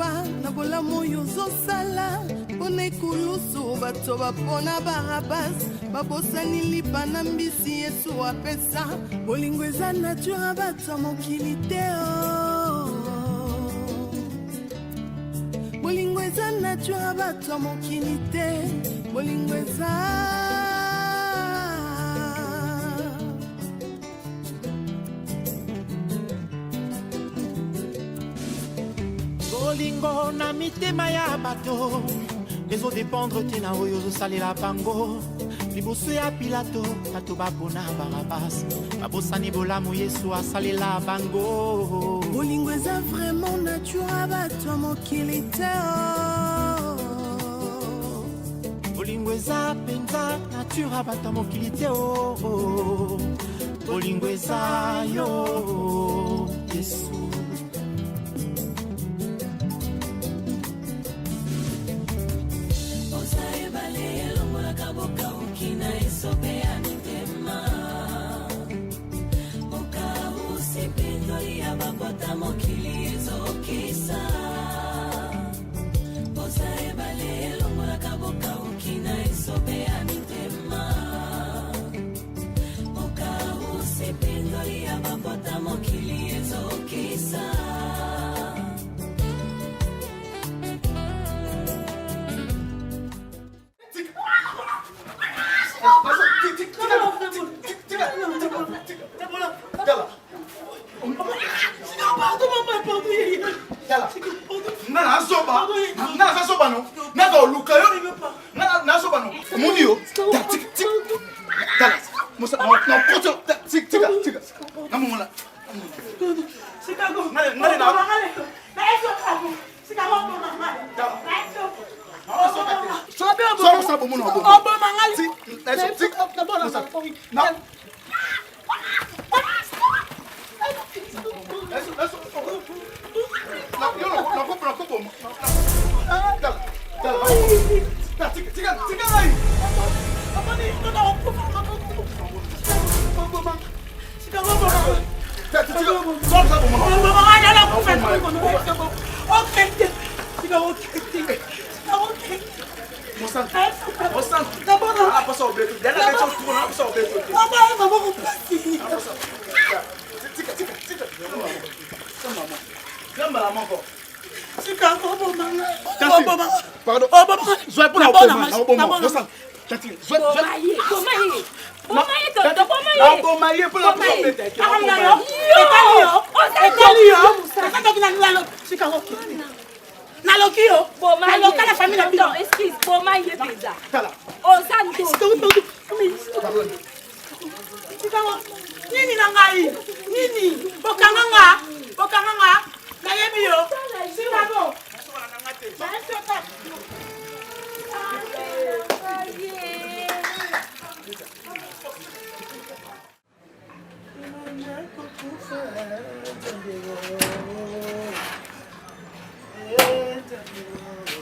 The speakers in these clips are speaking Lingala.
papa na bolamu yozo sala pone kulusu bato bapona barabas babosani lipa na mbisi Yesu apesa bolingo eza nature bato mokili te bolingo eza nature bato mokili te bolingo eza bolingo na mitema ya bato ezodépendre tina oyo ozosalela bango liboso ya Pilato bato bapona Barabas babosani bolamu Yesu asalela bango bolingo eza vraiment nature bato mokili te bolingo eza penza nature bato mokili te bolingo eza yo Yesu.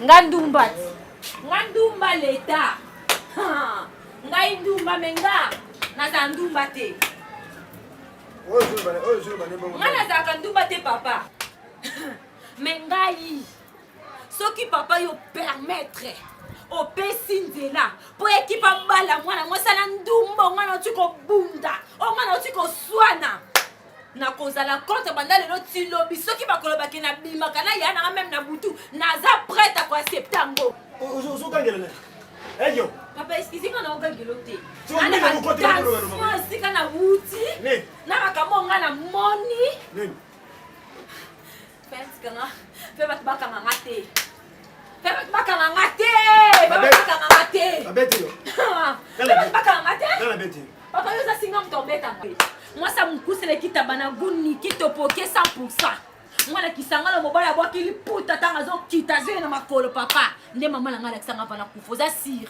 Ngandumba leta. Ngaindumba menga. Nazandumba te. Ngana zakandumba te papa. Mengai. Soki papa yo permettre. O pesindela. Po ekipa mbala mwana ngosala ndumba ngana tuko bunda. O ngana tuko swana. Na kozala contre banda lelo tilobi soki bakoloba ke na bima kana yana même na butu naza prête à accepter ngo ozo kangela na eyo papa excusez moi na okangelo te ana ba sika na wuti na bakamo nga na moni pense kana pe bat bakanga ngate pe bat bakanga ngate pe bat bakanga ngate abeti yo pe bat bakanga ngate dala beti papa yo za singa mtombeta moi ça me pousse les kitabana guni kitopoke 100%. Moi la kisanga mo bala bwa kili puta tanga zo kitaze na makolo papa. Nde mama la ngala kisanga bana kufoza sir.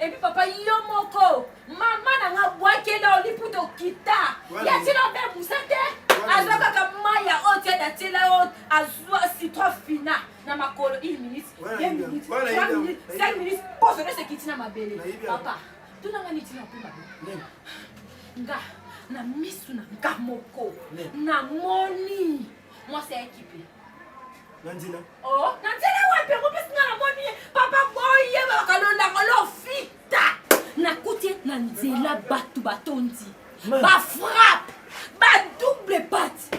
Et puis papa yo moko mama na nga bwa kelo li puto kita. Ya tino be musate. Azoka kama ya otia da tela o azwa citron fina na makolo 1 minute, 2 minutes, 3 minutes, 5 minutes. Pour faire ce kitina mabele. Papa, tu n'as ni tina puma. Nga na misu na ngamoko na moni moi c'est équipé Nanzila. Oh, nanzela wapi ngopesinga na moni papa boye bakalonda ngolo fita. Nakuti nanzela batu batondi. Ba frappe, ba double patte.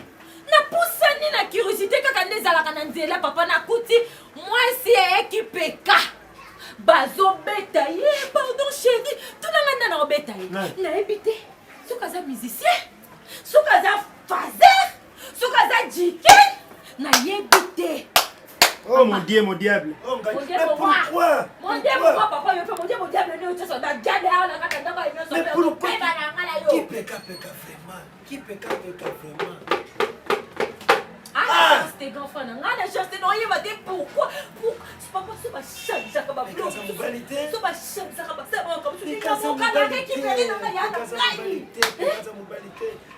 Na poussani na curiosité kaka ndezala kana nzela papa nakuti moi si équipe ka. Bazo beta ye, pardon chérie, tout le monde na beta ye. Na ebité. Soukaza musicien, soukaza fazer, soukaza jiken, na yebité. Oh mon Dieu, mon diable. Oh mon Dieu, pourquoi? Mon Dieu, pourquoi papa yo fait mon Dieu, mon diable nous tu sois gardé à la kata ndako yo so. Mais pourquoi? Qui peka vraiment? Qui peka vraiment? Ah, c'était grand frère. Ngana chance non il va dire pourquoi? C'est pas possible ba change ça ba bloc. Ça ba change ça ba ça comme tu dis comme kana récupérer dans ya na ngai.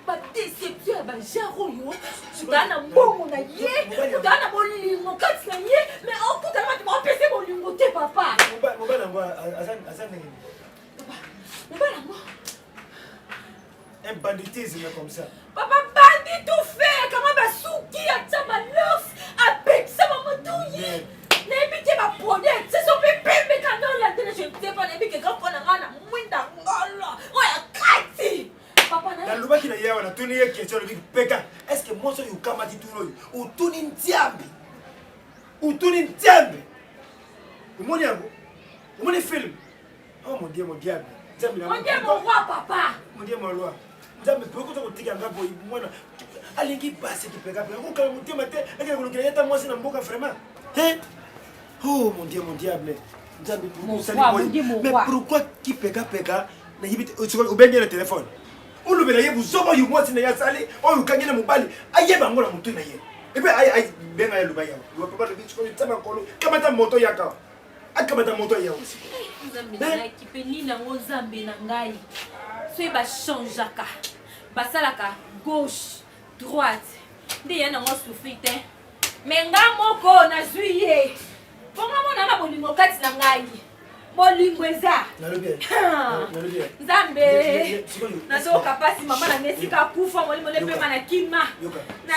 Ba déception ba jaro yo. Utana mbongo na ye, utana bolingo kati na ye, mais au coup tellement tu m'as empêché bolingo te papa. Mobala ngwa azan ngi. Mobala ngwa. Un banditisme comme ça. Papa bandit tout fait. Comment va souki à Tamalos avec ça maman touye. N'ébite ma pone. C'est son bébé mais quand on l'a donné je ne sais pas n'ébite que quand on a rana mwinda ngolo. Ouais kati. Papa na. La luba kina yawa na tuni ye question le peka. Est-ce que moi so yukama titulo ou tuni ntiambi? Ou tuni ntiambi? Umoni yango? Umoni film? Oh mon Dieu, mon diable. Mon Dieu mon roi papa. Mon Dieu mon roi. Jambe poko to kutika ngapo mwana alingi basi kipeka peka ko mutima te eke kulukira yata mwasi na mboka vraiment hein oh mon diable jambe mais pourquoi kipeka na yibite ubenge na téléphone ulubela yebu zoba yu mwasi na yasali o ukangena mubali ayeba ngola mutu na ye ebe ay benga ya lubaya lo papa le bitiko tsama kolo kamata moto yaka akamata moto ya aussi nzambe na kipeni na nzambe na ngai soy ba changeaka basalaka gauche droite nde yana ngo souffrir te mais nga moko na juillet ponga mona na bolingo kati na ngai bolingo eza nzambe nazoka pasi mama na nesika kufa molimo lepema na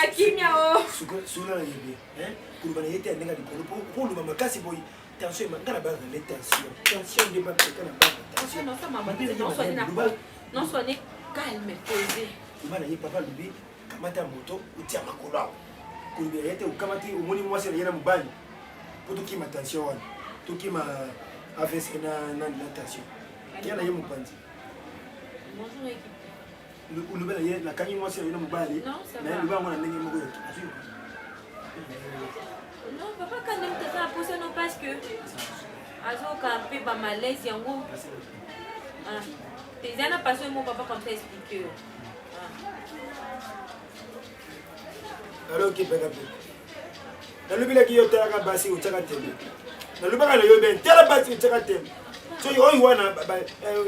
kimia o sula na yebe hein kulubana yete ndenga dikolo po lubama kasi boy tension ngana ba les tension de ba kana ba tension non ça mama non soyez calme posé bana ye papa lubi kamata moto utia makolo kulubi yete ukamati umoni mwasi na mubali poto kima tension wana to kima avese na tension yana ye mupanzi bonjour équipe ulubela ye na kanyi mwasi na mubali na luba mwana ndenge moko yoki non papa quand même t'as posé non parce que azo camper ba malaise yango ah t'es ana passé mon papa comme ça expliquer alors qui pega pe na lubila ki yotaka ka basi utaka tembe na lubaka na yo ben tela basi utaka tembe so yo wana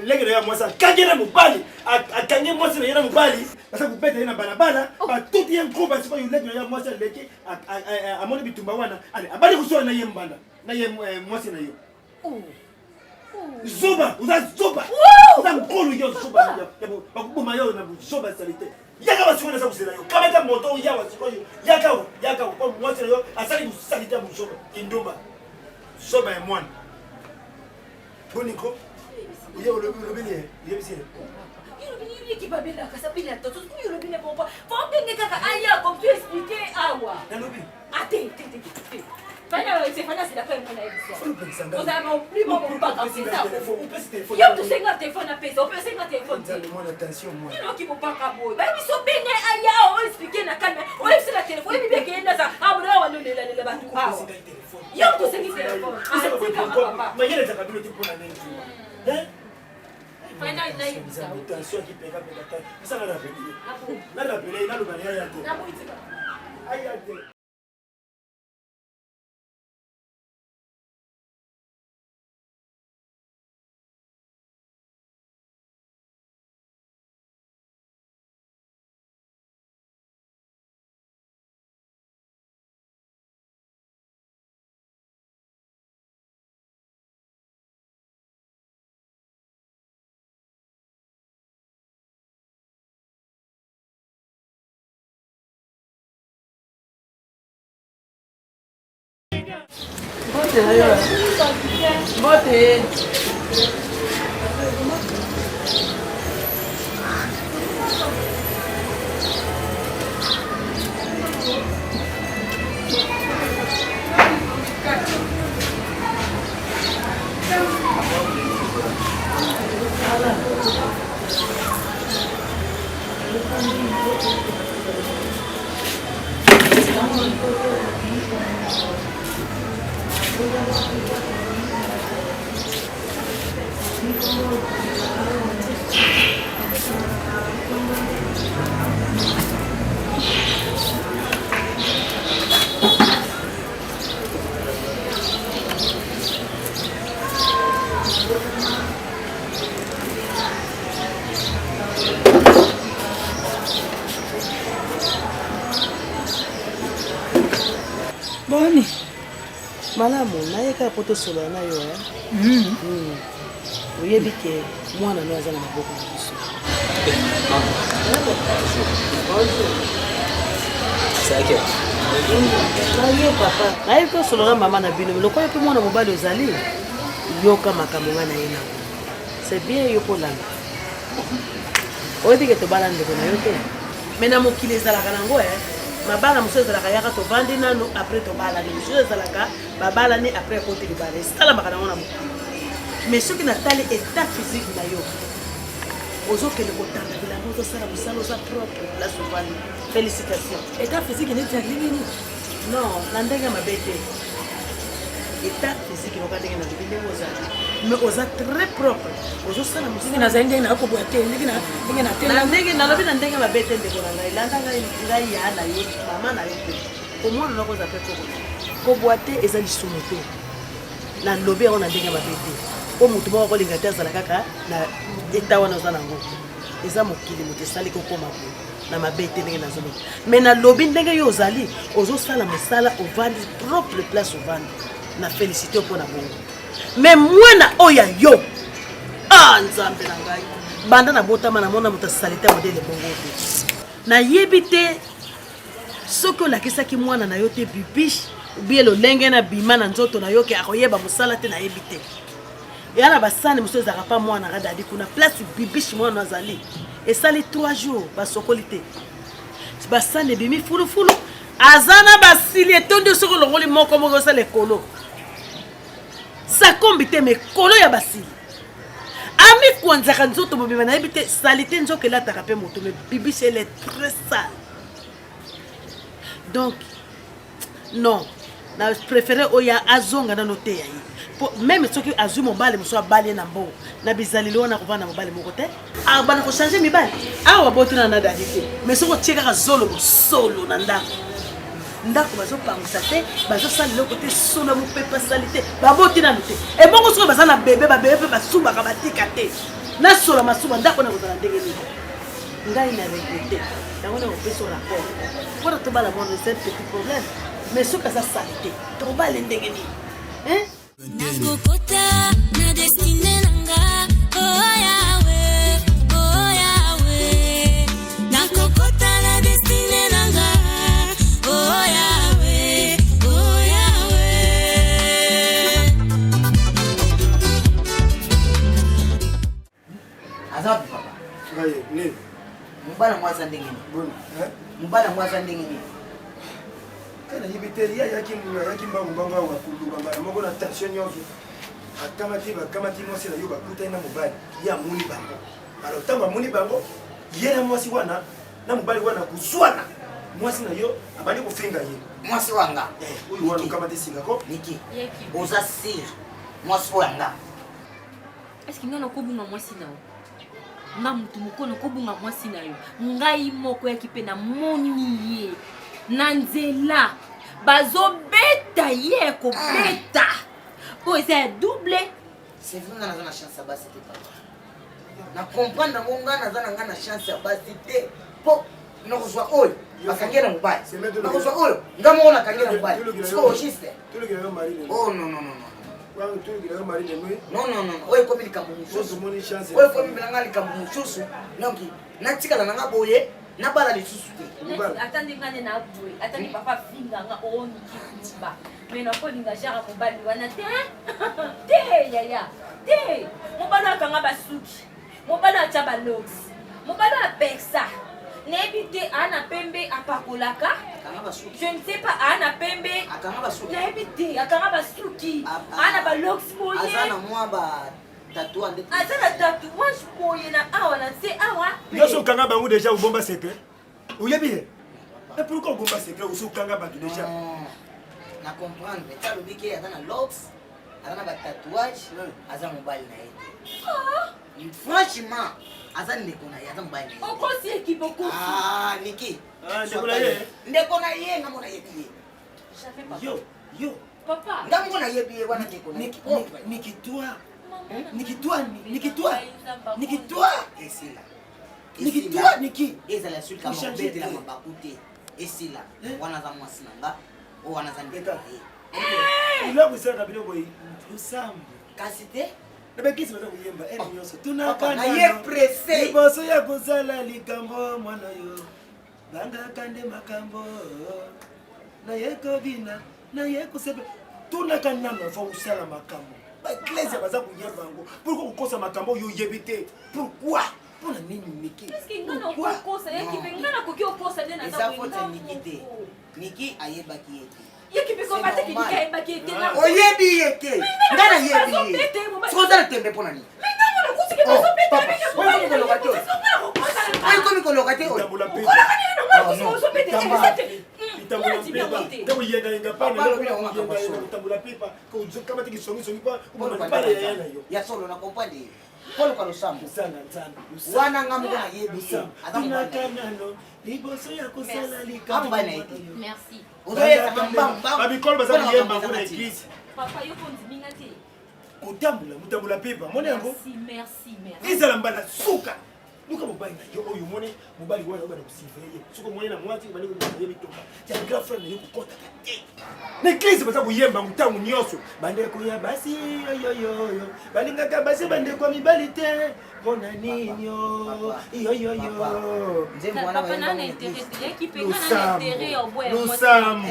lege na ya mwasa kagena mubali akanye mwasa na yena mubali asa kubeta yena bana ba tuti yen ko basi ko yo lege na ya mwasa leke amoni bitumba wana ale abali kusona na yembanda na ye mwasa na yo Zoba, uzazoba. Uzamkolo yo zoba yabo bakubuma yo na zoba salite. Yaka basukona sa kusela yo. Kamata moto yawa sikoyo. Yaka kwa mwasi yo asali kusalite mu zoba. Indumba. Zoba ya mwana. Boniko. Yo lobini, yebisi. Yo qui va bien la casa bila to. Yo lobini pompa. Faut bien kaka aya comme tu expliquer awa. Na lobi. Attends. Fanya c'est la fin mon émission. Vous avez plus mon pas comme ça. Yo tu sais que téléphone à payer, on peut c'est que téléphone. Mon attention moi. You know qui peut pas cabo. Ba biso benga aya on expliquer na calme. On c'est la téléphone, il bien que ndaza. Abona wa nule la ba tu. Yo tu sais que téléphone. Mais il est capable de pour la nene. Hein? Fanya ina hivi. Attention qui pega ta. Ça na rappeler. Na rappeler na lubania ya te. Na muitika. Aya te. Mbote na yo. Mbote. Boni. Malamu, nayeka poto solo na yo oyebi ke mwana no aza na maboko na biso. Naye papa, naye ko solo na mama na bino, lokola pe mwana mobali ozali yoka makambo nga na ye na. C'est bien yo polanga. Oyebi ke tobala ndeko na yo te. Mena mokili ezalaka nango mabala muso ezalaka yaka tovandi nano après tobala ni muso ezalaka babala ni après côté libala sala makana ngona mokili. Mais soki natali état physique na yo ozokende kotanga bilanga ozosala mosala oza propre la sovani. Félicitations. État physique neti nini? Non, na ndenge mabe te. État physique noka ndenge na ndenge ozali. Mais oza très propre. Ozosala mosala na zenge na ko boite ndenge na tela. Na ndenge na lobi na ndenge mabe te ndeko na ngai. Landa ngai ya na yo mama na yo te. Komona na koza pe ko boite ezali sumoto. Na lobi ona ndenge mabe te. O mutu moko kolinga te azala kaka na état wana ozana ngo. Eza mokili moto esali kokoma bo na mabete ndenge nazolo. Mais na lobi ndenge yo ozali ozosala mosala ovandi propre place ovandi. Na félicité pour na bongo. Mais mwana oya yo nzambe na ngai banda na botama na mona moto salite modele bongo te. Na yebite soko lakisaki mwana na yo te bibish bien lo lenge na bima na nzoto na yo ke akoyeba mosala te na yebite. Et ala basane muso ezaka pa mwana radadi kuna place bibish mwana azali esali 3 jours basokolite basane bimi fulu azana basili etondi soko longoli moko sa lekolo sa kombite me kolo ya basili ami kwanzaka nzoto mobima na yebite salite nzoke lataka pe moto me bibish elle est très sale. Donc non na préféré oya azonga na note ya yi. Même ceux qui azui mobile muso abali na mbo na bizali lona ko vana mobile moko te bana ko changer mibali awa botu na nada dite mais soko tieka ka zolo solo na ndako bazo pangisa te bazo sali loko te solo mo pepa salite baboti na nute e bongo soko bazana bébé ba bébé ba suba ka batika te na solo masuba ndako na ko na ndenge ni ngai na regrette yango na opeso rapport pour to bala mon c'est petit problème mais soko ça salite to bala ndenge ni Nakokota na destiny nanga oh Yahweh nakokota na destiny nanga oh Yahweh Azab papa ngai ni mbana mwaza ndenge bon mbana mwaza ndenge ni kana yibiteri yaki mbanga wa kulunga mbana moko na tension yoki akamati mwasi na yo bakuta na mobali ya muni bango alors tamba muni bango yena mwasi wana na mobali wana kuzwana mwasi na yo abali kufinga ye mwasi wanga uyu wana kamati singa ko niki oza sir mwasi wanga est-ce que ngana ko bunga mwasi na nga mutu mukono ko bunga mwasi na yo ngai moko ya kipena moni ye na nzela bazobeta ye ko beta po eza double c'est vrai na na chance ya basi te papa na comprendre ngonga na zana ngana chance ya basi te po no kozwa oyo bakangena mobali na kozwa oyo ngamo na kangena mobali siko juste tulukira mari oh non wangu tulukira mari ne non oyo ko bilika mususu moni chance oyo ko bilanga lika mususu nonki natikala nanga boye na bala lisusu te. Attendez ngane na boy. Attendez papa finganga o nikiba. Mais na ko linga jara mobali wana te. Te yaya. Te. Mobala kanga basuki. Mobala chaba lox. Mobala pexa. Nebite ana pembe apakolaka. Je ne sais pas ana pembe. Nebite akanga basuki. Ana ba lox moye. Azana moi ba tatouage. Azana tatouage moye na awa na se awa. Yoso kanga bangu déjà ubomba secret. Oyebi. Et pourquoi ubomba secret uso kanga bangu déjà? Na comprendre, ça le biké azana lox. Azana ba tatouage. Azana mobile na yete. Franchement, azana ndeko na yazana mobile na yete. Oko si équipe oko. Ah, Niki. Ah, ndeko na ye. Ndeko na ye ngamona yebi. J'avais pas. Yo. Papa. Ngamona yebi wana ndeko na. Nikitwa. Esila. Nikitwa Niki. Ezala sulka mobete la mabakute. Esila. Wana za mwasi nanga. O wana za ndeko. Ila kusaka biloko usambu. Kasi te. Nabekisi baza kuyemba ene nyonso. Papa na ye pressé. Liboso ya kozala likambo mwana yo. Banga kande makambo. Na ye kobina, na ye kosepe. Tunaka nano fa usala makambo. Ba eklezia baza kuyemba ngo. Pourquoi ukosa makambo yo yebite? Pourquoi? Pona nini Niki? Qu'est-ce qu'il ngana kokosa yekipe ngana koki okosa de na Eza za fote Niki te. Niki ayeba ki yete. yekipe ko bate ki dika eba ki te na. Oyebi yeke. Ngana yebi. Soza tembe pona ni. Mais non na kusi ke bazo pete papa, avec oyo komi koloka te. Oyo komi koloka te. Tambula pe. Kola kani no ma kusi bazo pete te. Tambula pe. Tabu yenga yenga pa na yenga tambula pipa. Ko kama tiki songi songi pa. Umana yana yo. Ya solo na comprendre. Polo kwa lusambu. Sana. Wana ngamu na yebi. Tunakanano. Liboso ya kusala likambo. Merci. Ozoyesa mbamba. Babikolo baza kuyemba kuna église. Papa yo kondiminga te. Mutambula pipa. Mone yango. Merci. Izala mbala suka. Luka mobali na yo oyo mone mobali wana bana kusiveye. Suko mwana na mwati bali ko yebi toka. Ya girlfriend yo kokota kate. Na église baza kuyemba mutangu nyoso. Bande ko ya basi yo. Balinga ka basi bande ko mibali te. Bona ninyo. Yo. Nzembo wana Papa na intérêt équipe ngana intérêt au boy. Lusambo.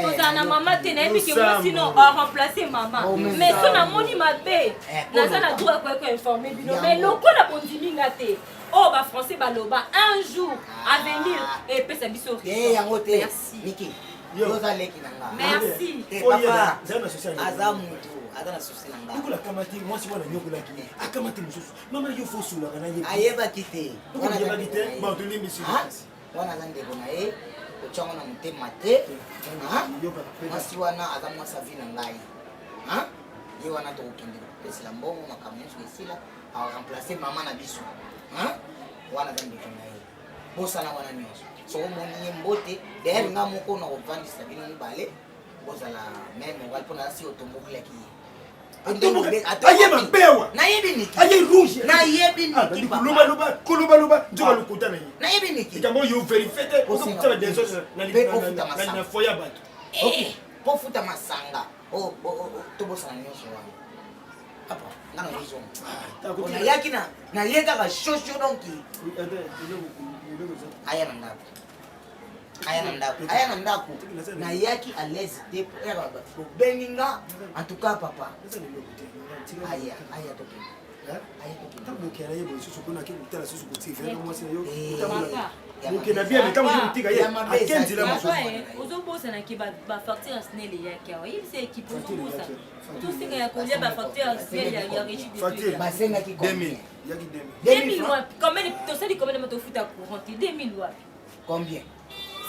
Toza na mama te na ebi ke moi sinon a remplacer maman. Mais so na moni mabe. Na za na droit ko informer bino. Mais loko na bondiminga te. Oh ba français baloba un jour à venir et pesa biso. yango te. Merci. Niki. Yoza leki nanga. Merci. Papa. Zana social. Azamutu. Adana susi nanga. Nukula kamati mwasi wana nyokola ki. Akamati mususu. Mama yo fosula kana yebi. Ayeba kite. Wana yeba kite. Ba tuli misi. Wana zande bona e. Ochongo na mutema te. Yoka. Mwasi wana azamu sa vie na ngai. Ha? Ye wana to kende. Pesa mbongo makamyeso esila. A remplacer maman na biso. Ha? Wana zande bona e. Bosa na wana nyoso. So moni mbote. Der nga moko na ovandisa bino mbale. Bosa la même wal pona si otombokela ki. Ayeba bewa. Na yebi Niki. Aye rouge. Na yebi Niki. Kuluba. Njoka lukuta na yi. Na yebi Niki. Ikambo yo verifete. Okutaba des autres na foya bato. Okay. Po futa masanga. Tobosa na nyonso wana. Papa, ngana hizo. Ona yaki na yeka ka shosho donki. Aya na ndaku. Na yaki à l'aise te era ba. Beninga en tout cas papa. Aya toke. Tabukela yebo susu kuna kikutala susu kutiva no mwasi yo. Papa. Mukena bien mais kama kutika ye. Akendi la mususu. Ozobosa na ki ba facture snel yaki awa. Il c'est équipe ozobosa. Tout ce qu'il y a combien ba facture snel ya régie de facture. Basenga ki 2000. Yaki 2000 wapi? Combien tu sais combien de futa courant? 2000 wapi? Combien?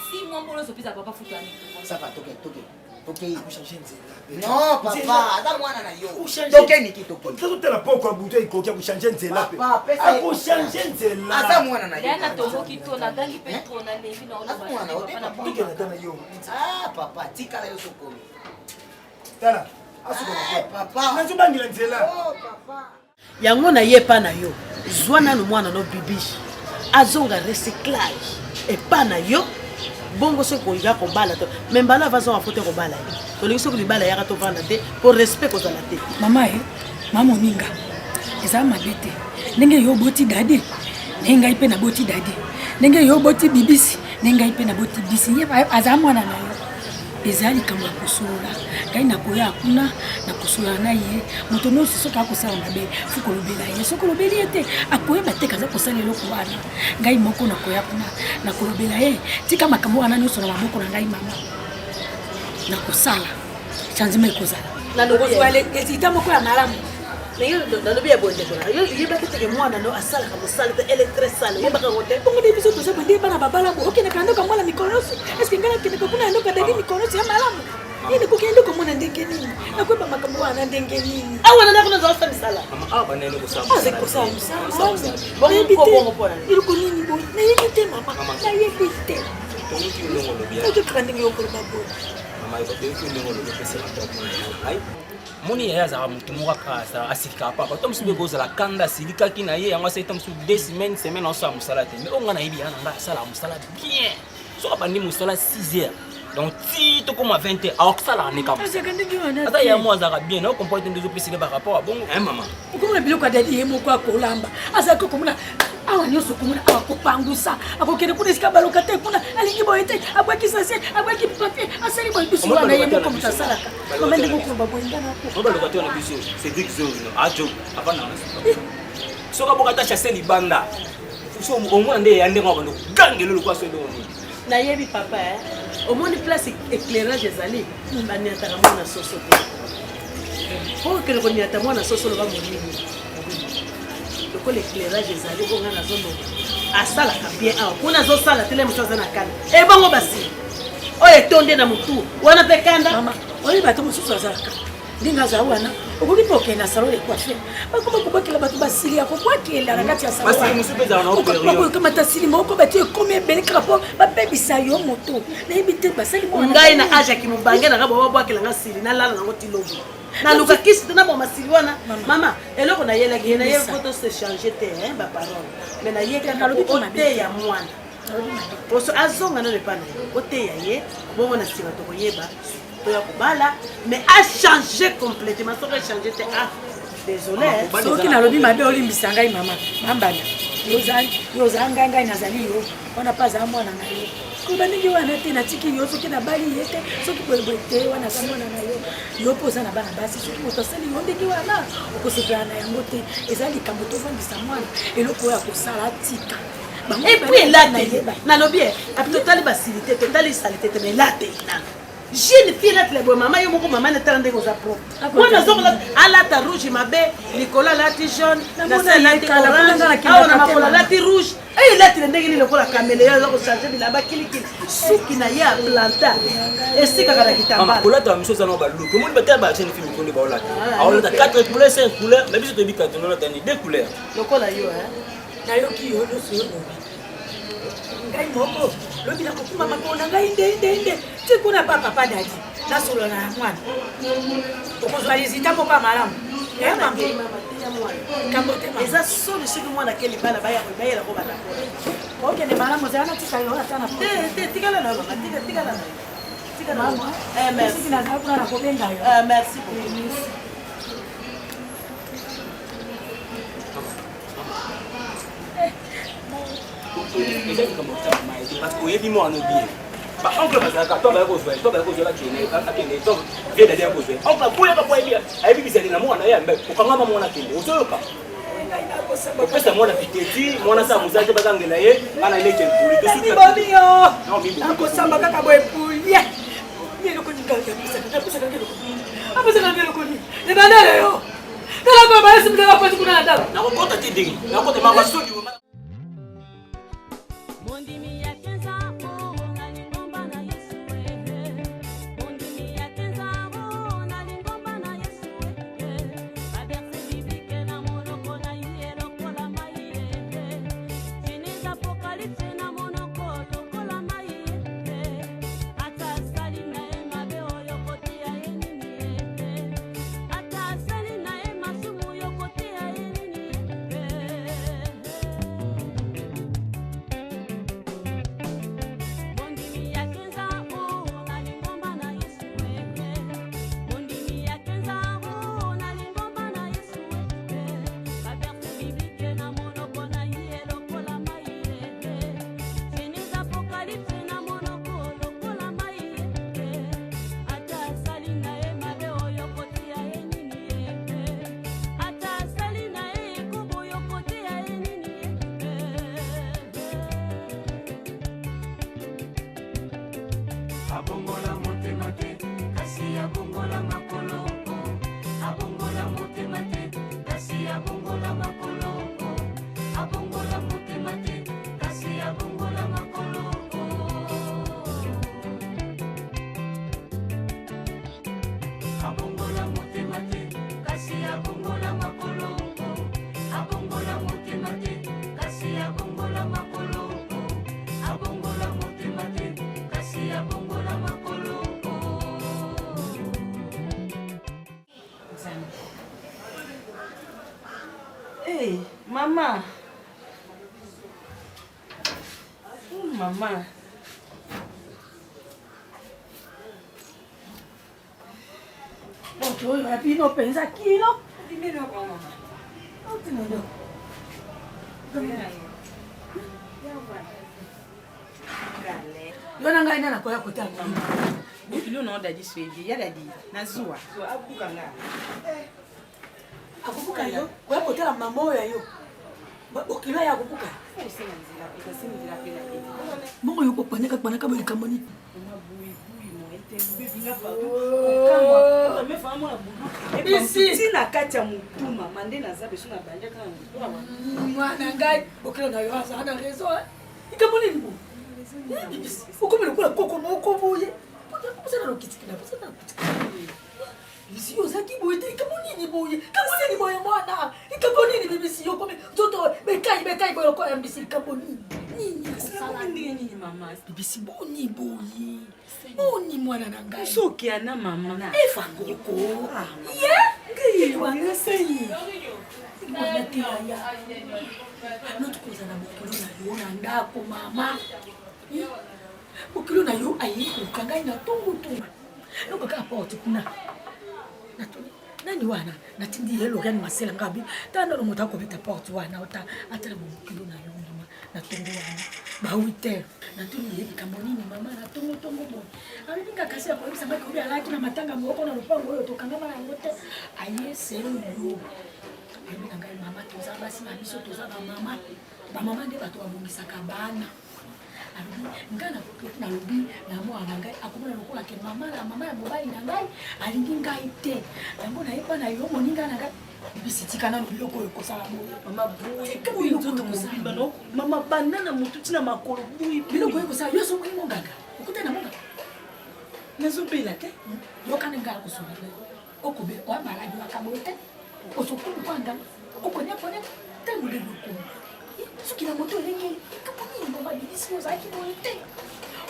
Si moi mbolo so pisa papa futa ni. Ça va toke. Changer nzela. Non papa, ada mwana na yo. Changer. Toke Niki toke. Totela poko abuto ikokia kuchanger nzela pe. Papa, pesa. Ako changer nzela. Ada mwana na yo. Yana tomo kito na gangi pe trona levi na olo ba. Tukena tana yo. Ah papa, tika la yo sokomi. Tala. Asuko na papa. Nazo bangila nzela. Oh papa. yango na ye pa na yo zwa nanu mwana no bibishi azonga recyclage epa na yo bongo se kolinga kobala to me mbala vazonga fote kobala ye tolingi soki libala yaka tovanda te po respect kozala te mama mama oninga eza mabe te ndenge yo oboti dadi ndenge ngai mpe naboti dadi ndenge yo boti bibisi nengai pe na boti bisi ye aza mwana na yo ezali kamba kusula ngai nakoya kuna na kusula na ye moto no soka kosala mabe fuko lobela ye soko lobeli ete akoye bateka za kosala eloko wana ngai moko nakoya kuna na kolobela ye tika makambo wana nyonso na maboko na ngai mama na kosala changement kozala na lokozwale ezita moko ya malamu nalobi ya bonde kona yebaki teke mwana no asalaka mosala te ele très sale yebaka kote bongo de biso toza bonde bana babala bo okendeka ndoka mwana mikolosi eske ngai nakendeka kuna ndoka dadi mikolosi ya malamu yini kokende komona ndenge nini nakweba makambo wana ndenge nini awa na ndako nazo sa misala mama banene kusama kusama iloko nini bo nayebi te mama nayebi te tomuki ndongo lobia ototoka ndenge yokoloba bo mama tomuki ndongo lobia pesa ai moni ya za mutu moko kasa asika papa to msube kozala kanda silikaki na ye yango aseta msu 2 semaines semaine ensemble musala te mais onga na yebi yana nga sala musala bien so abandi musala 6h donc si to comme 20h alors ça la neka ata ya moi za bien no comporte ndezo pesile par rapport à bongo maman ukomona biloko adadi ye moko akolamba azaki komona awa nyonso komona akopangusa akokende kuna esika baloka te kuna alingi boye te abwakisa se abwaki papier asali boye biso wana ye moko moto asalaka koma ndenge okoloba boye ngana ko baloka te wana biso Cédric Zongo ajo apana soka boka ta chasser libanda so omona nde ya ndenge wabando gangelo lokwa so ndo nayebi papa omoni place éclairage ezali baniataka mwana soso te po okende koniata mwana soso loba molimi lokola éclairage ezali bonga nazomo asalaka bien awa kuna azosala tele moto aza na kanda ebongo basi oyo etonde na motu wana mpe kanda mama oyo bato mosusu azalaka ndenge aza wana okoki mpe okende na salon de coiffure bakoma kobwakela bato basili akobwakela na kati ya salonkamata sili moko bato ekomi ebele kaka mpo babebisa yo moto nayebi te basali ngai na age aki mobange nanga babwakela sili nalala nango tilobo naluka kisi te na bamasili wana mama eloko nayelaki ye naye poto se change te baparole mais nayekaka oteya mwana poso azonga nano epa na ye oteya ye bongo na nsima tokoyeba toya kobala mais a changé complètement soki echange te désolé soki nalobi mabe olimbisa ngai mama mambana yozala ngai ngai nazali yo wana mpa azala mwana na yo koba ndenge wana te natiki yo soki nabali ye te soki boyeboye te wana aza mwana na yo yo mpo oza na bana basi soki moto asali yo ndenge wana okosepela na yango te eza likambo tovandisa mwana eloko oyo akosala tika epui elate nalobi totali basilite totali salite te mais elate jeune fille elate boye mama yo moko mama netala ndenge oza propre mwana azokola alata rouge mabe likolo alati jaune nase alati orange awa na makolo alati rouge elatile ndenge nini lokola kamele aza kochange bilamba kilikili suki na ye aplanta esikaka na kitambala kolata miso eza na baluki omoni batala bajeune fille mikonde baolata aolata 4 couleurs 5 couleurs mais biso toyebi katonolata ni 2 couleurs lokola yo nayoki yo nyonso yo ngai moko lobi na kokuma makolo na ngai ndende ti kuna pa papa dadi nasolola na mwana okozwa lizita moko ya malamu eza soni soki mwana ke libala bayelako banakola okende malamu ozala natika yo atana tikala na mama tikala na merci nazala kuna na kobenga yo merci parce que oyebi mwana obie baoncle bazalaka to bakozwa akende to vie dadi akozwa oncle boyaka po ayebi bisali na mwana ye yambe okangama mwana kende ozoyoka opesa mwana piteti mwana sa mozaje bazangela ye ana ileke mpuli tosukibomi yo akosamba kaka boye pulie ebandele yo talako baesimidaka pati kuna na tala nakokota te ndenge nakota makasodi sana. Hey, mama. Mama. Ojo, ya pino pensa kilo. Dimelo kwa mama. Otinelo. Yona ngai nana kwa kote mama. Bokilo no dadi swevi, ya dadi. Nazua. So abuka nga. Akubuka yo, kwa kote la mama oyo. Bokilo ya kubuka. Mungu yuko paneka bali kamoni. Isi na kati ya mutuma mande na zabe suna banja kana mutuma mwana ngai okelo na yo ana rezo ikamoni ni bo ukomelo kula koko moko boye posana no kitikina posana isi ozaki boye ikamoni ni boye kamoni ni boye mwana ikamoni ni bibisi yo kome toto bekai boye ko ambisi ikamoni nini kusala nini mama bibisi boni boye Boni mwana na ngai. Soki ana mama na. Efa koko. Ye? Ngai wana sayi. Mwana tia. Notre koza na bokilo na yo na ndako mama. Bokilo na yo ayi ko ngai na tongo tongo. Noko ka porte kuna. Nani wana? Natindi yelo gani masela ngabi. Tanda no motako bita porte wana ota atala bokilo na yo mama. Na tongo wana. Ba 8h. Natuni kamoni mama na tongo bo. Alinga kasi kwa sababu kwa alaki na matanga mwoko na lupango yote tokanga na ngote. Aye sero yo. Mimi ngai mama toza basi na biso toza ba mama. Ba mama nde bato babongisa kabana. Alinga ngana na lobi na mwana ngai akomona lokola ke mama na mama ya mobali na ngai alingi ngai te. Yango na ipa na yo moninga na ngai. Bisi tikana no biloko yo kosala moyo. Mama buyi kabi nzoto kosala no. Mama banana mutu tina makolo buyi biloko yo kosala yo so mo nganga. Ukuta na monga. Nazobela te. Yokana ngala kusoma. Okobe wa maladi wakabote. Osokulu kwanga. Okonya pone tangu de buku. Sukila moto lengi. Kaponi mama bisi yo zaki boite.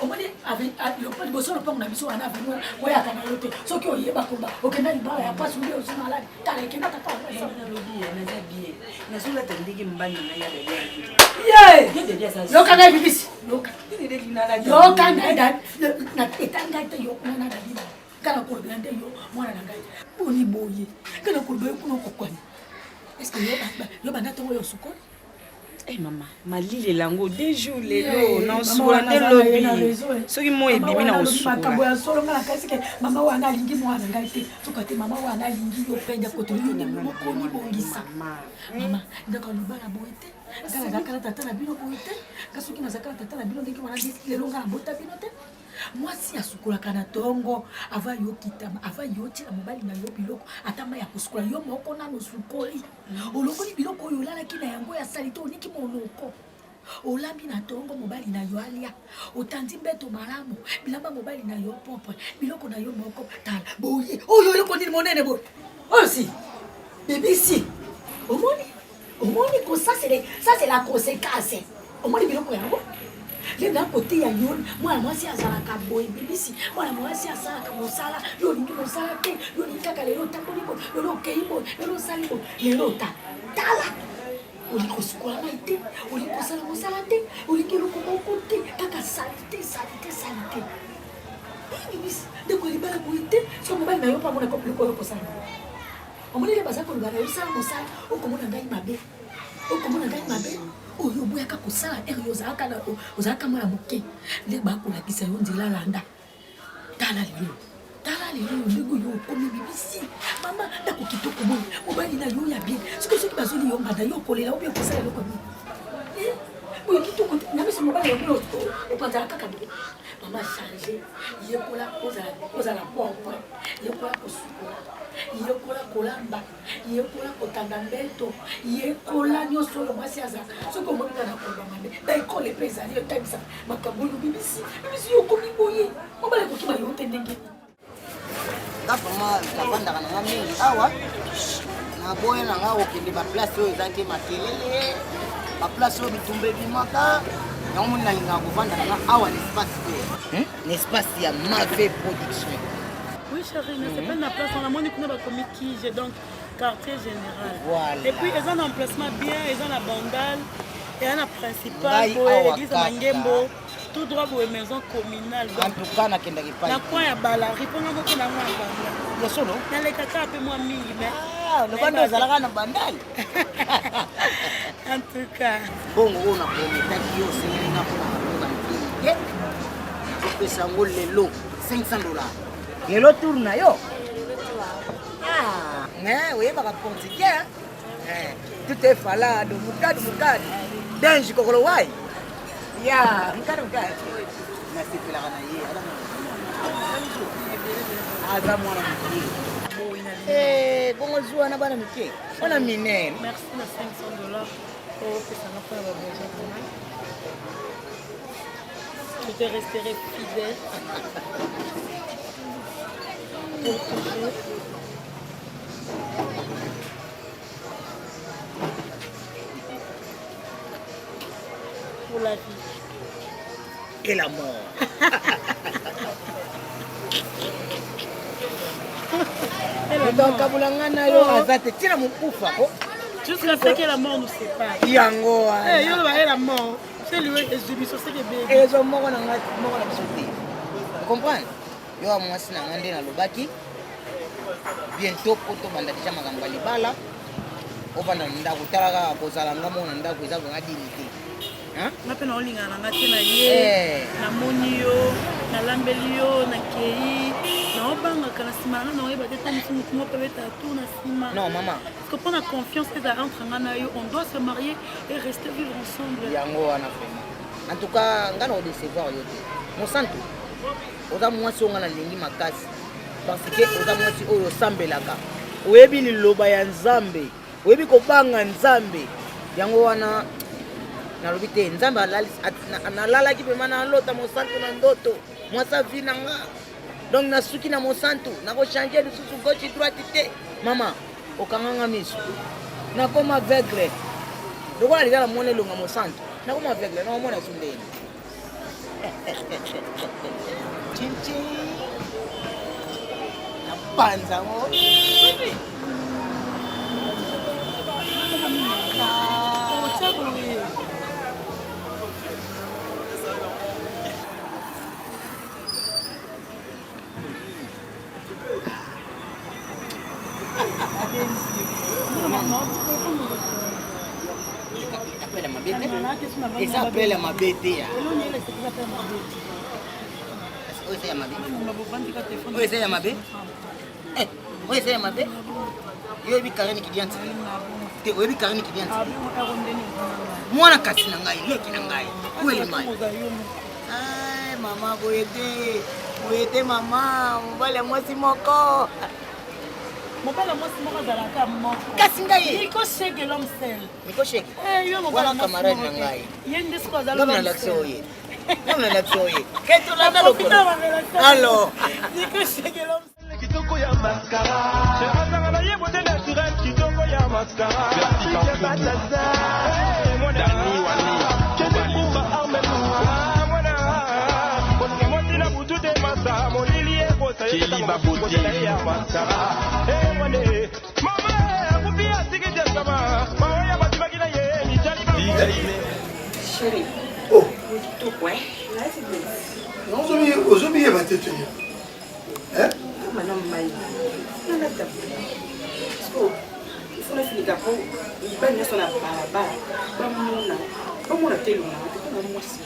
Omane avec le pas de bossolo pong na biso ana venu oya kana yote. Soki oyeba komba. Okenda libala ya pasu ndio usina maladi. Tale kenda tata. Na lobi na zabie. Na sula tandiki mbani na ya bele. Ye! Yokana bibisi. Yokana da na etanga te yokana da bibi. Kana ko blande yo mwana na ngai. Boni boye. Kana ko boye kuno kokwani. Est-ce que yo banda to yo suko? Eh mama, malile lango 2 jours lelo na osula te lobi. Soki mo ebimi na osula. Makambo ya solo ngala kasi ke mama wana lingi mwana ngai te. Soka te mama wana lingi yo penda ko to yo ni moko ni bongisa. Mama, ndaka libala boite. Kala zakala tata na bino boite. Kasuki na zakala tata na bino ndiki wana disi lelo ngala bota bino te. Mwasi ya sukula kana tongo ava yo kitama ava yo tira mobali na yo biloko atama ya kusukula yo moko na no sukoli olokoli biloko yo lala kina yango ya salito oniki monoko olambi na tongo mobali na yo alia otandi mbeto malamu bilamba mobali na yo popo biloko na yo moko tala boye oyo yo kondini monene boye aussi bibisi omoni ko ça c'est la conséquence omoni biloko yango le na côté ya yon mwana mwasi azalaka boye bibisi mwana mwasi azalaka mosala yo lingi mosala te yo lingi kaka lelo takoli bo lelo keibo lelo salibo lelo tala oliko sukola mai te oliko sala mosala te oliko loko moko te kaka salite bibisi ndeko libala boye te so mobali na yo pa mona kopliko yo kosala omoni le bazako libala yo sala mosala okomona ngai mabe oyo boyaka kosala ere ozalaka mwana moke nde bakolakisa yo nzela landa tala lelo ndeko yo okomi bibisi mama ndako kitoko boye mobali na yo ya bien soki bazoli yo mbanda yo kolela obe kosala eloko nini boye kitoko na biso mobali yango opanzala kaka boye mama change yekola ozala pompe yekola kosukola yekola kolamba yekola kotanda mbeto yekola nyonso oyo mwasi aza soki omoninga na kolamba nde baekole mpe ezali otangisa makambo oyo bibisi yokomi boye mobali kokima yo te ndenge ngapama navandaka nanga mingi awa naboya nanga okende baplace oyo eza te makelele baplace oyo bitumba ebimaka yango moni nalingaka kovanda nanga awa nespace ya Mave Production. Oui, chérie, mais c'est pas une place. On a moins de commis qui j'ai donc quartier général. Voilà. Et puis, ils ont un emplacement bien, ils ont la bandale, et un principal, l'église Mangembo, tout droit pour une maison communale. En tout cas, na kenda kipai. Na quoi ya balari, pour nous que na moi bandale. Le solo. Na les caca un peu moins mingi, mais. Ah, le bandale zalaka na bandale. En tout cas. Bon, on a promis que yo c'est na pour na. Pesa ngo lelo $500. Lelo tourna yo. Ah, oui, baka portugais. Tout est falado, mukadi. Denji kokolo wai. Ya, mukadi. Na sipela kana ye. Aza mwana mke. Bongo zuwa na bana mke. Ona mine. Merci na $500. Oh, pesa na pas besoin. Je te resterai fidèle pour toujours. Pour la vie. Et la mort. Jusqu'à ce que la mort nous sépare. Yango. La mort. C'est lui qui est subi sur ce qui est bébé. Et ils ont mort na sauté. Vous comprenez? Yo a mwasi na ngande na lobaki. Bientôt poto banda déjà makambo libala. Ovanda ndako talaka kozala ngamo na ndako eza ko ngadilité. Hein? Na pena olinga na ngate na ye. Na moni yo, na lambeli yo, na kei. Na obanga kana sima na oyeba tete musumu mo peut tout na sima. Non maman. Parce que pour la confiance que ça entre ngana yo, on doit se marier et rester vivre ensemble. Yango wana vraiment. En tout cas, ngana o décevoir yo te. Mon santo. Oza mwasi ngana ndingi makasi. Parce que oza mwasi oyo sambelaka. Oyebi liloba ya Nzambe. Oyebi kobanga Nzambe. Yango wana nalobi te Nzambe analalaki pema na lota mosantu na ndoto mwasa vi na nga donc nasuki na mosantu nakochange lisusu gauche droite te mama okanganga miso nakoma aveugle lokola liza na mwana elonga mosantu nakoma aveugle naomona su ndeni chinchi napanza ngo Esa appelle à ma bête. Oui, c'est à ma bête. Oui, c'est à ma bête. Oui, c'est à ma bête. Yo bi kareni kidianti. Te obi kareni kidianti. Mwana kasi na ngai, leki na ngai. Kweli mai. Ai mama boyete. Boyete mama, mbale mwasi moko. Mobala mwasi moko zalaka moko. Kasi ngai. Niko shege l'homme seul. Niko shege. Yo mobala camarade na ngai. Yende sko zalaka. Comme la laxoye. Comme la laxoye. Qu'est-ce que la nalo? Alors. Niko shege l'homme seul. Kitoko ya mascara. Cherazanga na yebote naturel kitoko ya mascara. Kike bataza. Dani wani. Kende kuba armema. Mwana. Kosi moti na butu de masa. Molili eko sa yeta mabutu ya mascara. Mwane. Mama, kupia siki jesama. Mawaya batibaki na ye. Ni chali ba. Chérie. Oh. Tout point. Non, aujourd'hui, il va te tenir. Hein? Madame Maï, on a tapé. Parce que, il faut la finir d'abord. Il va venir sur la barre. Comme on a tellement, on a moi aussi.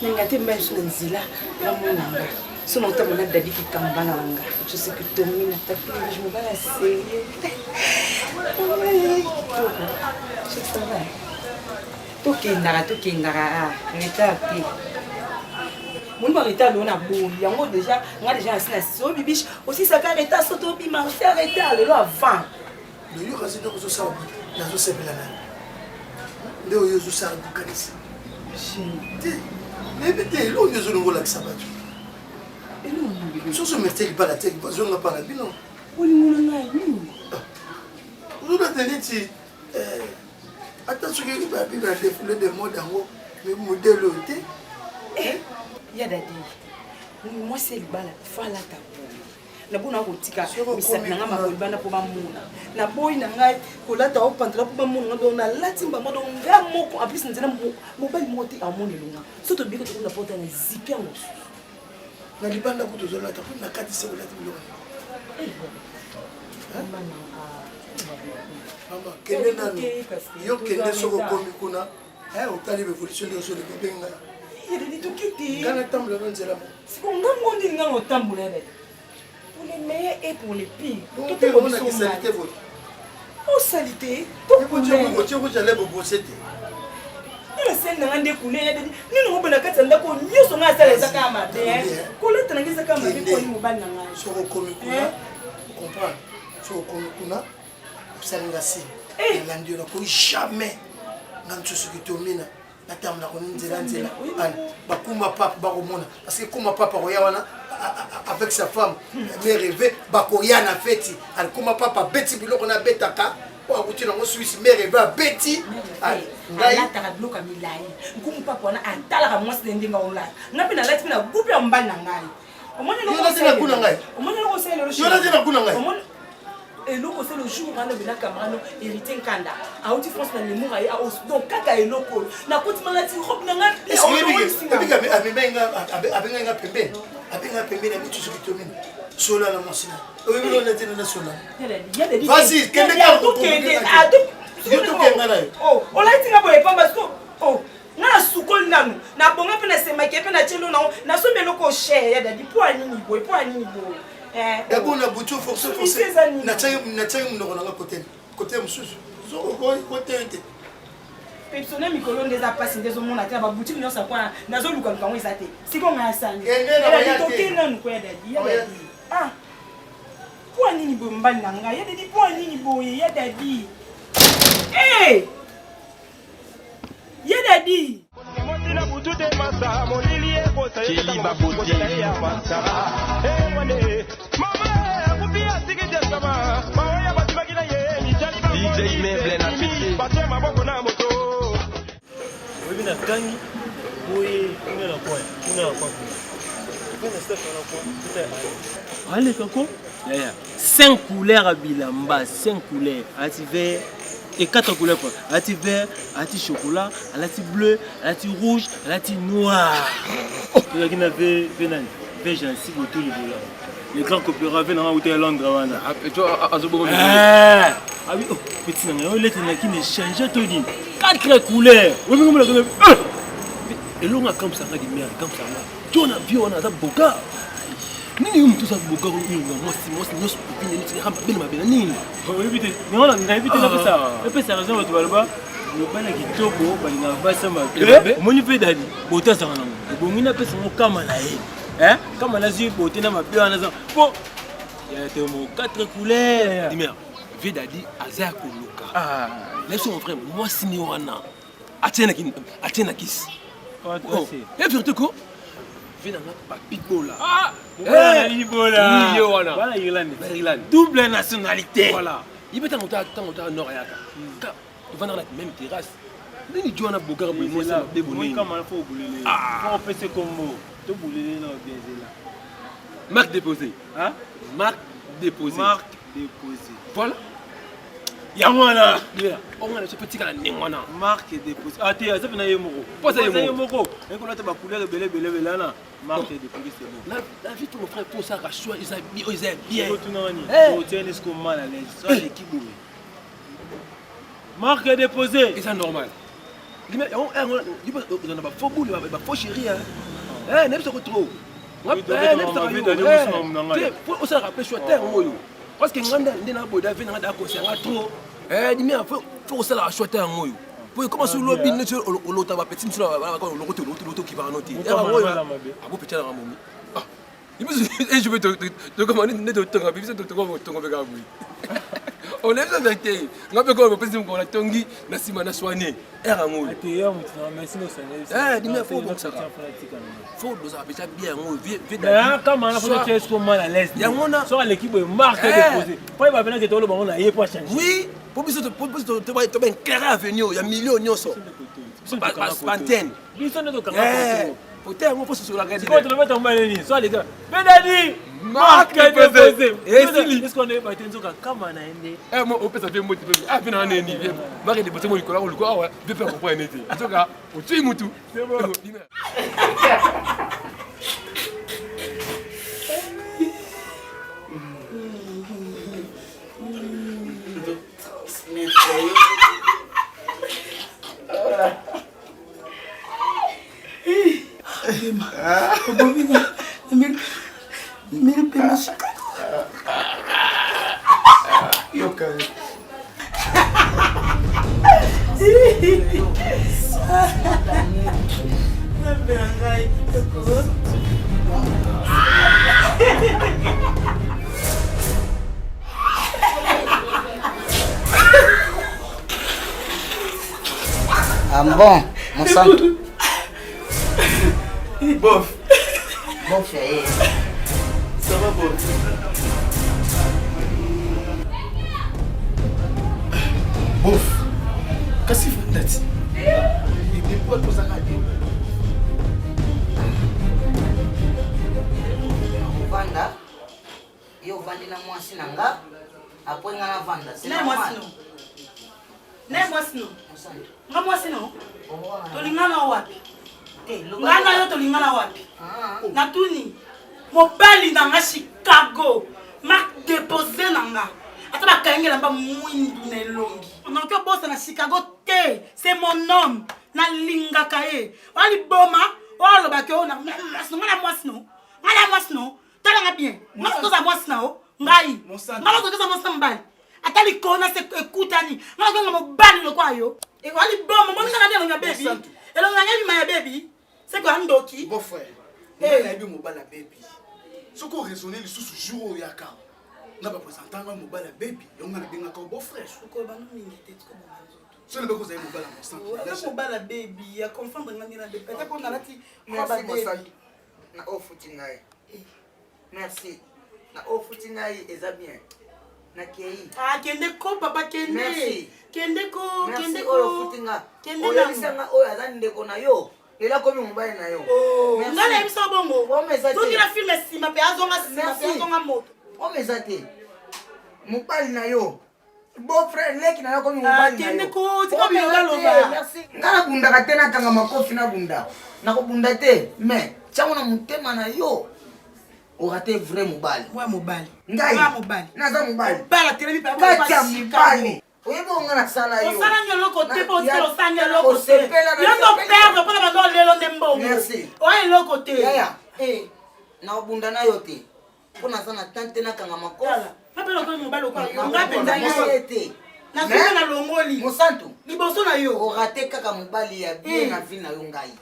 Nangate mbele na nzila la monanga. Son nom mon dadi qui kambalanga. Je sais que Tommy n'a pas pu, je me bats la série. Je sais ça va. Toki ndara, ngeta pi. Mon mari est allé na boue. Yango déjà, moi déjà assis na so bibiche. Aussi ça carreta soto bi marché arrêté le avant. Le yo kasi donc zo sa na zo sepela na. Ndio yo zo sa bukanisi. Mais peut-être l'on est au niveau de la sabat. Et nous, sur ce métier qui parle la tête, on n'a pas la bilan. olingo na ngai nini ozolata neti ata soki babi badefule de mode yango modele oyo te ya dadi mwasi elibala falata nabona kotika misapi na ngai makolibanda mpo bamona naboyi na ngai kolata opantala mpo bamona ngai donc nalati mbama donc nga moko en plus nzela mobali moko te amonelonga so tobiki tokunda pota na zipi yango mosusu na libanda ko tozolata po na kati se kolata biloko mama kende nanu yo kende soko komi kuna otali bevolution de so de benga yededi tokiti kana tambola na nzela mo siko ngambo ndini nga otambola yededi pour les meilleurs et pour les pires tout est bon na kisalité votre oh salité to ko jale bo bosete ela sel na ngande kule yededi nini ngobona kati ya ndako nyonso nga asala ezaka mabe koleta na ngisa kama mabe koni mobali na ngai soko komi kuna comprendre soko komi kuna salinga si nandi na ko jamais ngantu soki tomina natamna ko nzela bakuma papa bakomona parce que kuma papa roya wana avec sa femme mais rêvé bakoya na feti alikuma papa beti biloko na betaka po akuti na Suisse mais rêvé beti ngai ataka biloko ya milai nkumu papa wana atalaka mwasi na ndinga olala ngapi na lati na groupe ya mbali na ngai omoni loko sele eloko c'est le jour ngana bina kamano hérité nkanda auti France na lemour ay donc kaka eloko na kuti malati robe na ngati abenga pembe na mitu soki tomini sola na mosina oyo bilo na tena na sola vas-y kende ka ko kende to kenga na oh olaiti nga boye pamba so oh na sukol nanu na bonga pe na semaki pe na chelo na so meloko cher ya dadi po anini boy d'abord na butu force na tsayi mnoko na côté mususu zoko côté te persona mikolo ndeza pasi ndezo mona te ba boutique nyonso kwa nazo luka luka ngwe te siko nga sangi ela toke nanu kwa dadi ya dadi po nini bo mbali na nga ya dadi po nini boye ya dadi ya dadi Motina butu de masa molili e bosa Kili babuti ya masara mwene mama kupia sikije sama mawaya batibakina ye ni jali ba DJ Meuble na fiti bato maboko na moto webi na kangi boye kuna kwa allez kako 5 couleurs à bilamba 5 couleurs ati vert et 4 couleurs quoi ati vert ati chocolat ati bleu ati rouge ati noir il y a vert gentil pour tout le boulot les grands coopératifs viennent en hôtel Londres wana ah oui petit nanga on lettre na qui ne change tout dit 4 couleurs oui et longa comme ça di mer comme ça tu on a vu on a ça boka nini mtu sa boka ngo mosi nos popine ni tsika mbele mabela nini oui vite mais on a invité la pesa la pesa raison watu balba le bana kitoko balinga basa mabele moni pe dadi bota sa kana bongi na pesa ngo kama na ye kama na zi bote na mabele na za po ya te mo 4 couleurs di mer vie dadi aza koluka laisse mon frère moi sini wana atena kis oh et vérité ko vient dans ma pitbola voilà voilà Irlande double nationalité voilà il peut tant nord yaka il va dans la même terrasse nini joana bokara boy moi ça be bonini comment il faut bouliner faut passer comme to bouliner na bien là marque déposée marque déposée voilà Yamwana, on a ce petit canard, marque déposée. Ah, tu as ça, na yemoko. Pas ça yemoko. Et qu'on a ta couleur belé là, marque déposée c'est bon. La vie ton frère pour ça rassure, ils aiment bien. Tu tiens les comme mal à l'aise. Ça l'équipe boue. Marque déposée. Et ça normal. On a pas faux boule, pas faux chéri n'aime ça trop. On s'en rappelle sur terre parce que nganda ndena boda vena ngada ko sanga trop dimi faut ça la choter ngoyo pour comment sur lobby ne lota ba petit sur la ko lokoto qui va noter abo petit na momi je vais te commander de ton avis, de ton regard. On est dans un pays. On peut qu'on pense qu'on a tongi, na simana soigné. Era ngou. Merci no dis-moi faut bon ça. Faut nous appeler bien ngou. Comme on a fait qu'est-ce qu'on mal à l'aise. Sur l'équipe marque déposé. Pas il va venir que tout le monde a yé pour changer. Oui, pour te bien clair avenue, il y a millions nyonso. Centaines. Ils ne pas. Peut-être on peut se la regarder. Quand tu le mets en main, soit les gars. Bédani, marque déposé. Est-ce qu'on est pas tenzo comme on a ende? Moi on peut ça fait motiver. Ah bien on est ni bien. Marque déposé moi il le quoi ouais, bien faire comprendre neti. En tout cas, au tu mutu. C'est bon. Ah bon, mon sang. Bof. Bof, ça va, bof. Bof. Qu'est-ce que vous faites? Il est pas pour ça. Vanda, yo vandi na mwasi nanga, après ngana vanda. C'est Na mwasi no. Na mwasi no. Nga mwasi no. Tolingana wapi? Ngana yo tolingana wapi? Natuni. Mobali nanga Chicago. Marque déposé nanga. Ata ba kangela mba mwindu na elongi. On ko bossa na Chicago te. C'est mon homme. Na lingaka e. Wali boma, walo ba ke ona. Ngana mwasi no. Ngana mwasi no. Tala bien. Moi c'est ça moi sna ngai. Ngalo ko ça moi sna mbali. Atali kona se ekutani. Ngalo ko mbali lo kwayo. E wali bomo mo ngana ndia baby. Elo ngana ma baby. C'est quoi ndoki? Bon frère. Eh na bi mobala baby. Soko raisonner le sous jour yaka. Na ba présentant nga mobala baby. Yo ngana benga ko bon frère. Soko ba no mingi te ko ba nzoto. So le bako za mobala mo sant. Na mobala baby ya confondre nga na baby. Peut-être qu'on a lati. Merci mon sang. Na ofuti ngai. Merci. Na ofuti ngai eza bien. Na kei. Ah kende ko papa kende. Merci. Kende ko kende ko. Ofuti nga. Kende na. Olisanga oya za ndeko na yo. Ela komi mobali na yo. Oh. Ngana biso bongo. O meza te. Tout la film sima pe azonga sima pe azonga moto. O meza te. Mobali na yo. Bon frère leki na yo komi mobali na yo. Kende ko tika biloga loba. Merci. Ngana bunda ka tena kanga makofi na bunda. Na ko bunda te. Mais chango na mutema na yo. O rate vrai mobali. Moi mobali. Ngai. Moi mobali. Naza mobali. Bala telebi pa Kacha mobali. Oyebo ngana sana yo. Osala nyolo kote po telo sanya loko te. Yo no perdre pour la don lelo ndembo. Merci. Oye loko te. Yaya. Na bunda na yo te. Pona sana tante na kanga makofi. Napelo ko mobali ko. Ngapenda yo. Na sina na longoli. Mosantu. Liboso na yo. O rate kaka mobali ya bien na vie na yo ngai.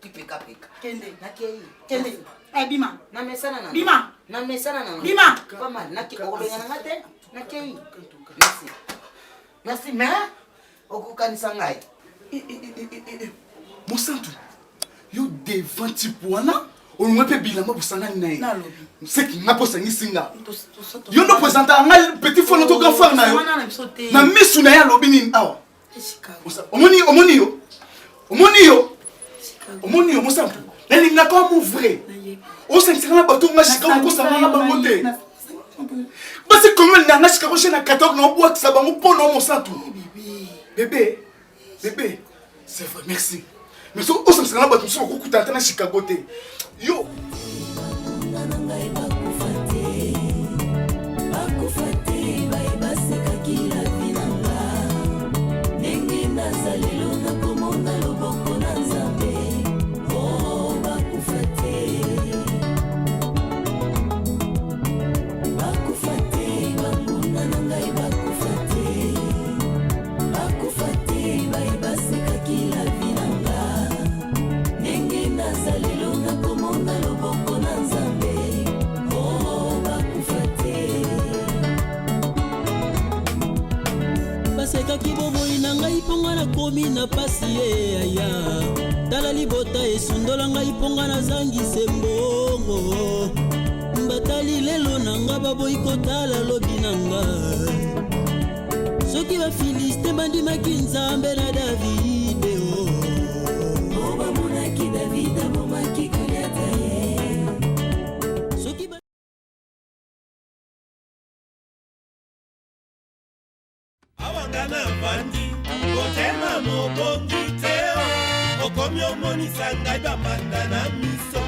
Pika pika. Kende. Na kei. Kende. Ay bima. Na mesana na. Bima. Na mesana na. Bima. Pas mal. Na ki o benga na ngate. Na kei. Merci. Merci mais okukanisa ngai. Mosantu. Yo devant tipuana. On m'a fait bilamba busanga nai. C'est qui n'a pas sani singa. Yo no présenta ngal petit photo grand frère na yo. Na misu na ya lobini awa. Omoni yo. Mosantu. Nani ngaka mu vrai. O sentinga bato ngashika ko sanga na bangote. Basi comment nanga shika ko chena 14 na boîte ça bango pono Mosantu. Bébé. C'est vrai, merci. Mais so o sentinga bato so ko kutata na Chicago te. Yo. nasekaki bomoi na ngai mponga nakomi na pasi ye aya tala libota esundola ngai mponga nazangise mbongo batali lelo na nga baboyi kotala lobi na nga soki bafiliste bandimaki nzambe na davide o bamonaki davide abomaki goliata ye soki awangana vandi kotema mobongi te okomi omonisa ngai bamanda na miso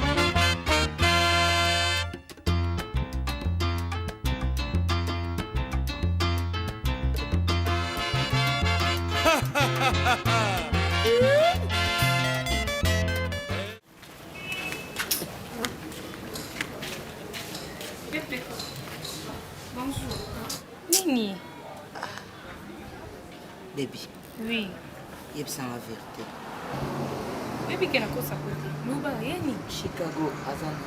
Pepe, bonjour. Nini? Baby. Oui. Yebisa la vérité. Baby, qu'est-ce que ça côté? Nous va rien ni. Chicago, Azana.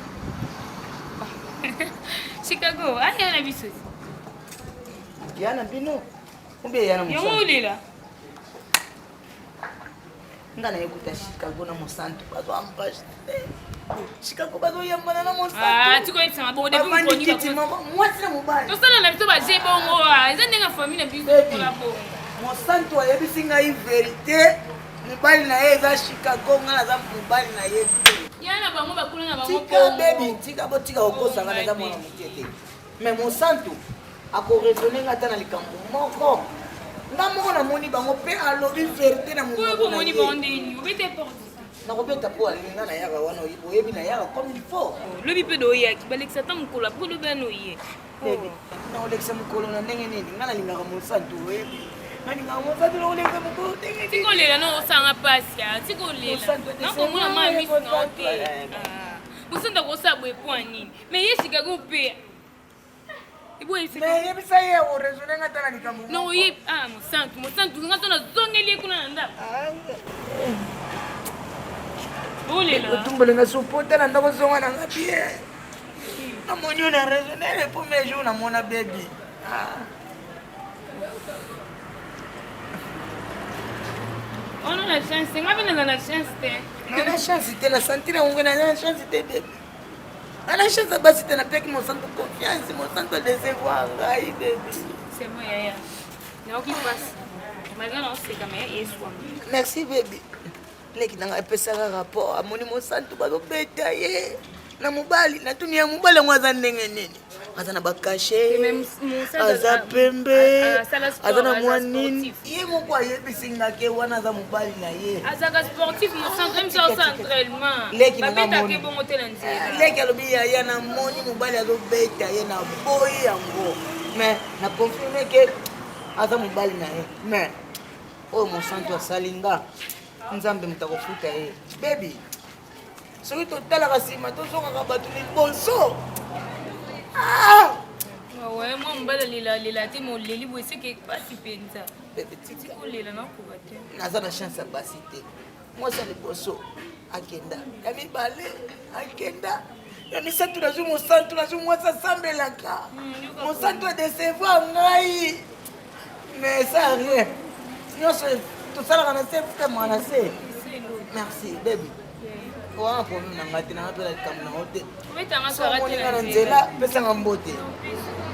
Chicago, ah il y a la biseuse. Yana bino. Umbe yana musantu. Yo muli là. Ngana yekuta Chicago na musantu bazo ambaje. Chicago bazo yambana na musantu. Ah, tu connais ça bon depuis qu'on y va. Moi c'est mon bail. Tout ça na bito ba jebongo ah, ils ont une famille na biseuse pour la bongo. Musantu ayebisi ngai vérité. Mobali na ye za Chicago ngana za mobali na ye. Yana bango bakula na bango. Tika baby, tika botika okosa ngana za mwana mutete. Mais Musantu akoresone ngata na likambo moko. Ndamoko na moni bango pe alobi vérité na mobali. Ko moni bondini, obete porte. Na kobeta po alinga na yaka wana oyebi na yaka comme il faut. Lobi pe do yaki balekisa ta mukolo po lobi no ye. Baby, na olekisa mukolo na ndenge nini ngana lingaka Musantu oyebi. Nani ngamo fa bilo olekisa mukolo ndenge nini. Tikolela no osanga pasi ya, tikolela. Na komona mami no te. Musanda ko sabwe po nini. Mais ye Chicago pe. Ibo isi. Mais ye bisa ye o raisonner ngata na likambo. No ye Musantu ngata na zongeli kuna nda. Olela. Tumbole nga supporter na ndako zonga na ngapi. Amoni na raisonner le premier jour na mona baby. On a la chance, on a la chance. On a la chance, on a senti on a la chance baby. On a la chance basi tena peki mon santo confiance, mon santo décevoir ngai baby. C'est bon yaya. Na okipasse. Malgré on sait comme Yesu. Merci baby. Leki nanga epesaka rapport amoni mon santo bazobeta ye. Na mobali na tunia mobali ngwaza ndenge nini. Aza na bakashe. Aza pembe. Aza na mwanini. Ye moko ayebisi ngake wana za mobali na ye. Aza ka sportif mon centre même ça entraînement. Leki na babeta ke bongo te na nzela. Leki alobi ya na moni mobali azobeta ye na boyi yango. Mais na confirmer ke aza mobali na ye. Mais oh mon santo salinga. Nzambe mutakofuta ye. Baby. Soki totalaka nsima tozongaka bato liboso. Ouais, moi mbala lela te moleli boye seke pasi penza. Tikolela nakoba te. Naza na chance ya basi te. Mwasa liboso akenda. Ya mibale akenda. Ya misantu nazwi mosantu nazwi mwasa sambelaka. Mosantu adecevoir ngai. Mais ça rien. Nyonso tosalaka na se vraiment na se. Merci baby. Wana komi na ngati na ngapela likambo na ote. So moni na nzela pesa nga mbote.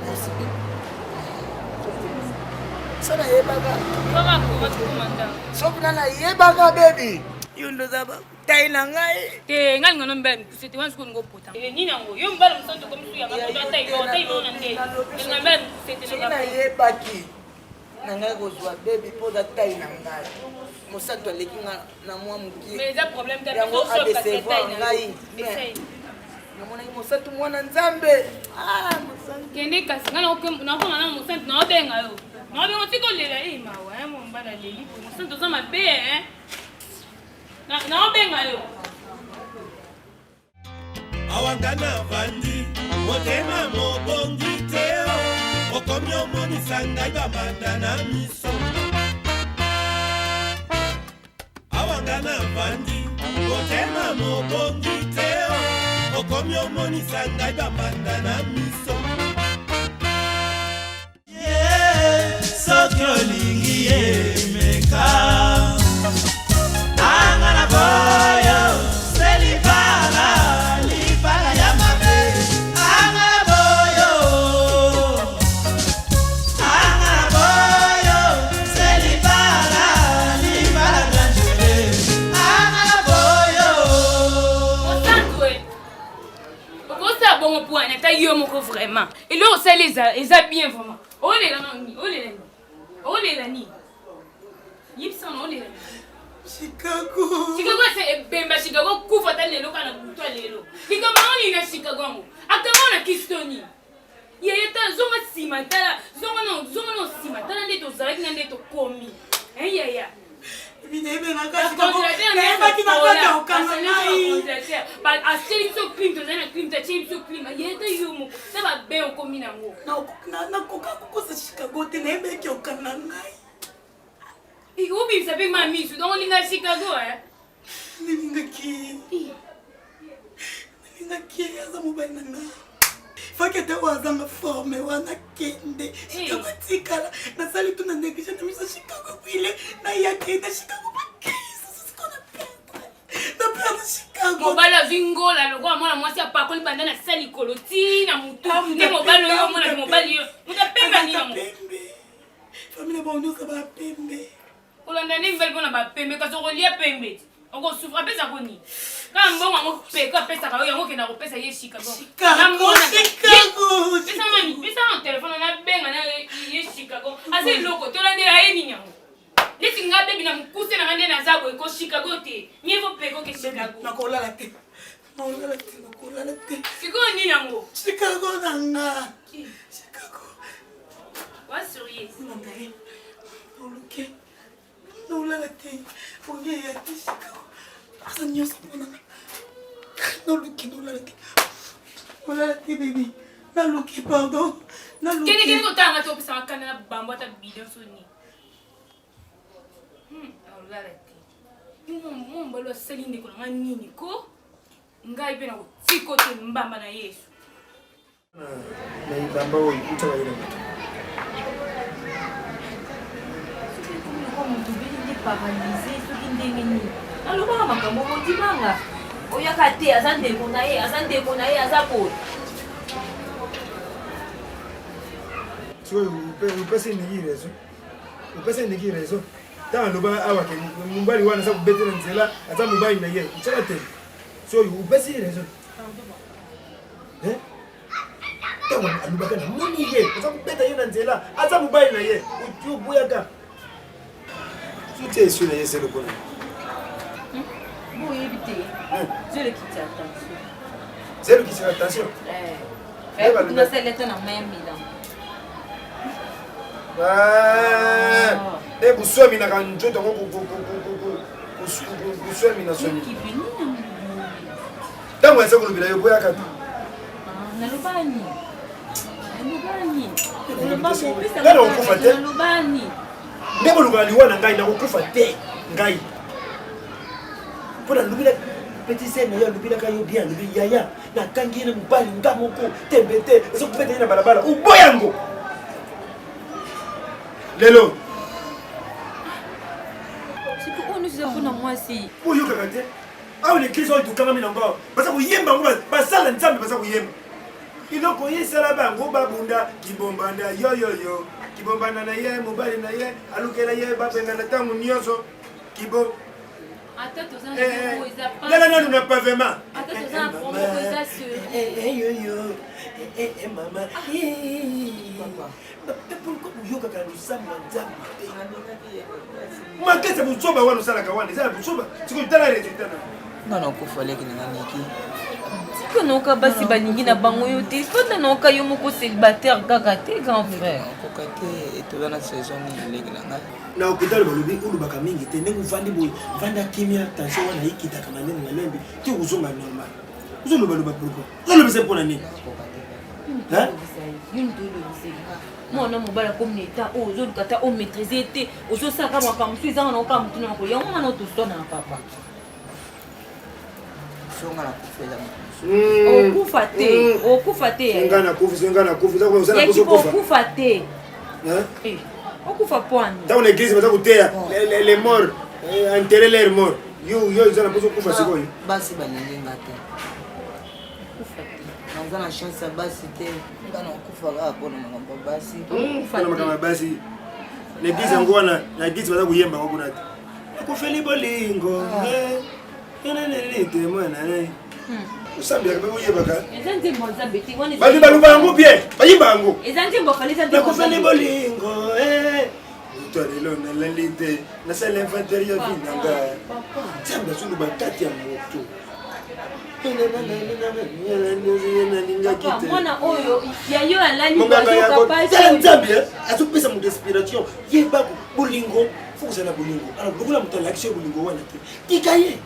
Merci. Sana yebaka. Kama ko komanda. Sokuna na yebaka baby. Yundo zaba. Tai na ngai. Te ngali ngano mbele kusete wansi ko ngopota. Nini nango? Yo mbala msanto ko msuya ngapota tai na ngeli. Ngambele kusete na ngapota. Na yebaki. Na ngai kozwa baby poza tai na ngai. Mosanto aleki na mwa mukie. Mais ça problème t'as pas so décevoir ngai. Namona mosanto mwana nzambe. Mosanto. Kende kasi ngana na ko na mosanto na obenga yo. Na obenga tiko lela mawa mo mbala leli. Mosanto za mabe na obenga yo. Awangana vandi motema mobongi teo okomi omonisa ngai bamanda na miso. Awangana vandi motema mobongi teo okomi omonisa ngai bamanda na miso. Soki olingi ye mon point, n'est-ce pas mon vraiment. Et là, on sait les bien vraiment. Oh les lani. Yipson, oh les lani. Chicago, c'est Bemba Chicago, Koufata Lelo, Kana Boutoa Lelo. Il commence à Chicago. Actuellement, on a Kistoni. Il y a un zone simata, zone simata, n'est au Zarek, n'est au Komi. Hein, fakete wazanga forme wana kende shikabatikala nasali tuna negisha na misa Chicago bile na yakenda Chicago bakisa sikona penda Chicago mobala vingola lokwa mwana mwasi apakoli banda na sali koloti na mutu ne mobala yo mwana mobali yo mutapemba ni mo famille bonyoka ba pembe olanda ni mbele bona ba pembe kaso kolia pembe ongo souffre pesa koni quand mbongo mo peka pesa ka yango kena ko pesa ye Chicago na mona Chicago pesa mami pesa on téléphone na benga na ye Chicago ase loko to lande la eni nyango leti nga bebi na mukuse na ngande na zabo ko Chicago te mievo peko ke Chicago na kolala te siko ni nyango Chicago nanga Chicago wa surier nanga oluke no lala te onye ya Chicago asanyo sapona no luki no lala te wala te baby na luki pardon na luki kene ko tanga to pisa kana na bambo ta bidon soni lala te mo mbalo selinde ko nini ko ngai pena ko tiko te mbamba na Yesu na ibamba wo utawa ile mtu paralysé soki ndenge nini alobaka makambo motimanga oyaka te aza ndeko na ye aza boye so upese ndiki rezo tanga loba awa ke mumbali wana sa kubetela nzela aza mobali na ye utshaka te so upese rezo tanga alobaka na moni ye aza kubeta ye na nzela aza mobali na ye utubuyaka Tout est sur les le bonheur. Vous évitez. Je le quitte attention. C'est le qui fait attention. Vous ne savez pas dans même bilan. Et vous soyez dans un jeu de vous soyez dans son. Dans moi, c'est que le bilan est beau à quatre. Nalubani. Là, on peut faire. Ndebo lugali wana ngai na kukufa te ngai pona lubila petit sene ya lubila kayo bien lubi yaya na kangine mbali ngamoko tembete eso kupeta na barabara uboyango lelo siku onu sisa kuna mwasi uyo kakate awu le kristo tu kama mina ngao basa kuyemba ngo basala nzambe basa kuyemba iloko yesala bango babunda kibombanda yo kibombana na ye mobali na ye alukela ye bapenga na tangu nyoso kibo atatu za ndio lala nanu na pavement atatu za promo za yo mama pourquoi uyoka kana lusamba nzambe makete busoba wana sala kawana za busoba sikutala resultat ngana kufoleki naniki konoka basi baningi na bango yo te fota noka yo moko célibataire kaka te grand frère koka te etoza na saison leki na ngai na hôpital balobi olobaka mingi te ndenge uvandi boye vanda kimia tension wana ikitaka manene na lembi te uzonga normal uzolobaloba pourquoi uzolobisa mpona nini mwana mobala comme neta oyo ozoluka ta omaîtrise te ozosalaka makambo so ezanga na okaa motuna mako yango wana otosona na papa songa na kufela okufa te ngana kufa za kuza na okufa te okufa pwani dans l'église baza kuteya les morts enterrer les morts yo za na poso kufa sikoyo basi balingi ngate naza na chance ya basi te ngana okufa kaka mpona makambo basi mpona makambo basi l'église yango wana na église baza kuyemba ngo kuna te akufeli bolingo enenelite mwana Osambi ya bebo yebaka. Ezanti mboza beti wani. Bali baluba yango bien. Bayi bango. Ezanti mbofali ezanti. Nakufani bolingo Toi lelo na lelite na sala inventaire ya vinanga. Tamba sunu bakati ya moto. Mwana oyo yayo alani Monganga bazo yako. kapasi. Nzambi azopesa mu inspiration. Yeba bolingo. Faut que ça la bolingo. Alors bokula mutala action bolingo wana te. Tikaye.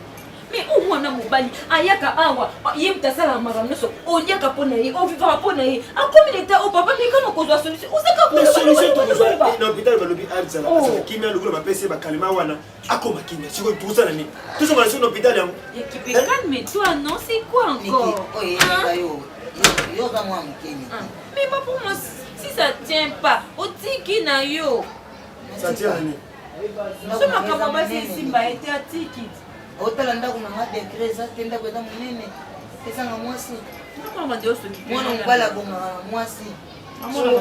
Mais au mwana mobali ayaka awa ye mtasala maranoso onyaka pona ye ovivaka pona ye akomi leta o papa mais kana kozwa solution osaka Mais solution to kozwa na hôpital balobi artsala parce que kimia lukula bapesi bakalima wana akoma kimia siko tuza na nini tuzo ngala sio hôpital yango équipe calme-toi non c'est quoi encore yo za mwa mkeni mais pas pour moi si ça tient pas otiki na yo ça tient nini soma kama basi simba était atiki otala ndako na ngade kreza tenda kwenda munene pesa na mwasi mama ndio soki mwana mbala bonga mwasi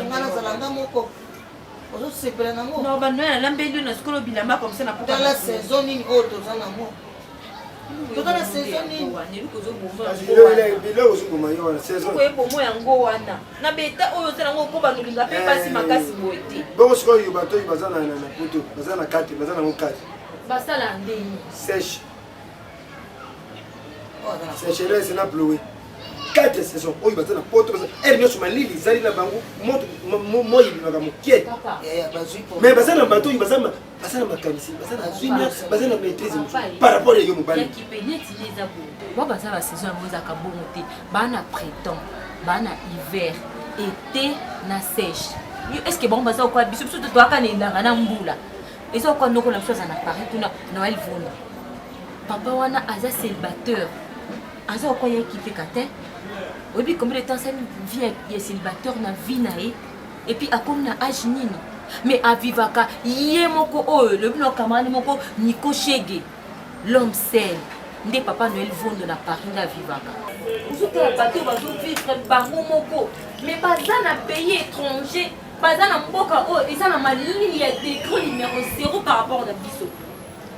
ngana zalanga moko ozo sepela na mo non ba noya lambeli na skolo bilamba comme ça na pour la saison nini auto zana mo toka na saison nini wani kozo bomba bilo osukuma yo wana saison ko ebomo yango wana na beta oyo tela ngo ko banulinga pe pasi makasi boete bongo siko yo bato bazana na puto bazana kati bazana ngo kati basala ndeni sèche sécheresse na ploué 4 saisons oyo baza na poto baza nyonso malili ezali na bango moi ebimaka mokie mais baza na bato oyo baza na makanisi baza na zwinia baza na maîtrise par rapport ya yo mobali baza basaison yango ezaka bongo te bana printemps bana hiver été na sèche est ce que bango baza okoya biso biso totoaka na elanga na mbula eza okoya ndoko na biso aza na paris tuna noel vona papa wana aza célibataire aza okoya ekipeka te oyebi combien de temps asali vie ya célibataire na vie na ye et puis akomi na age nini mais avivaka ye moko oyo lobi na camarade moko Nico Shege l'homme sel nde papa Noël vondo na Paris nde avivaka ozotala bato bazovivre bango moko mais baza na pays étranger baza na mboka oyo eza na malili ya décret numéro 0 par rapport na biso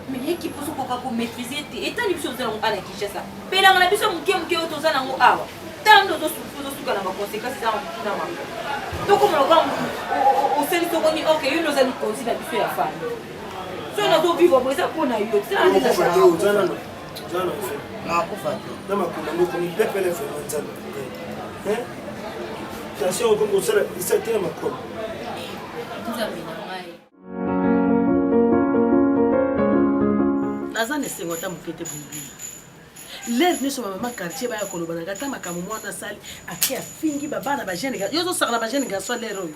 mais yeki poso koka ko maîtriser te etali biso ozala ngo ala Kinshasa pelanga na biso moke moke oyo toza nango awa ntango tozosuka na baconséquence eza na mako tokomona kwa oseli tokoni ok yo noza likonzi na biso ya fani soki nazovivre bo eza mpona yo nakufa te na makunda mokomi pepele fema nzambe tension okomi kosala isatela makolo nzambe na ngai naza na esengo ata moke te bombila lere nyonso bamama quartier baya koloba nanga ata makambo mwana asali ake afingi babana bagene yo ozosaka na bagene garso lere oyo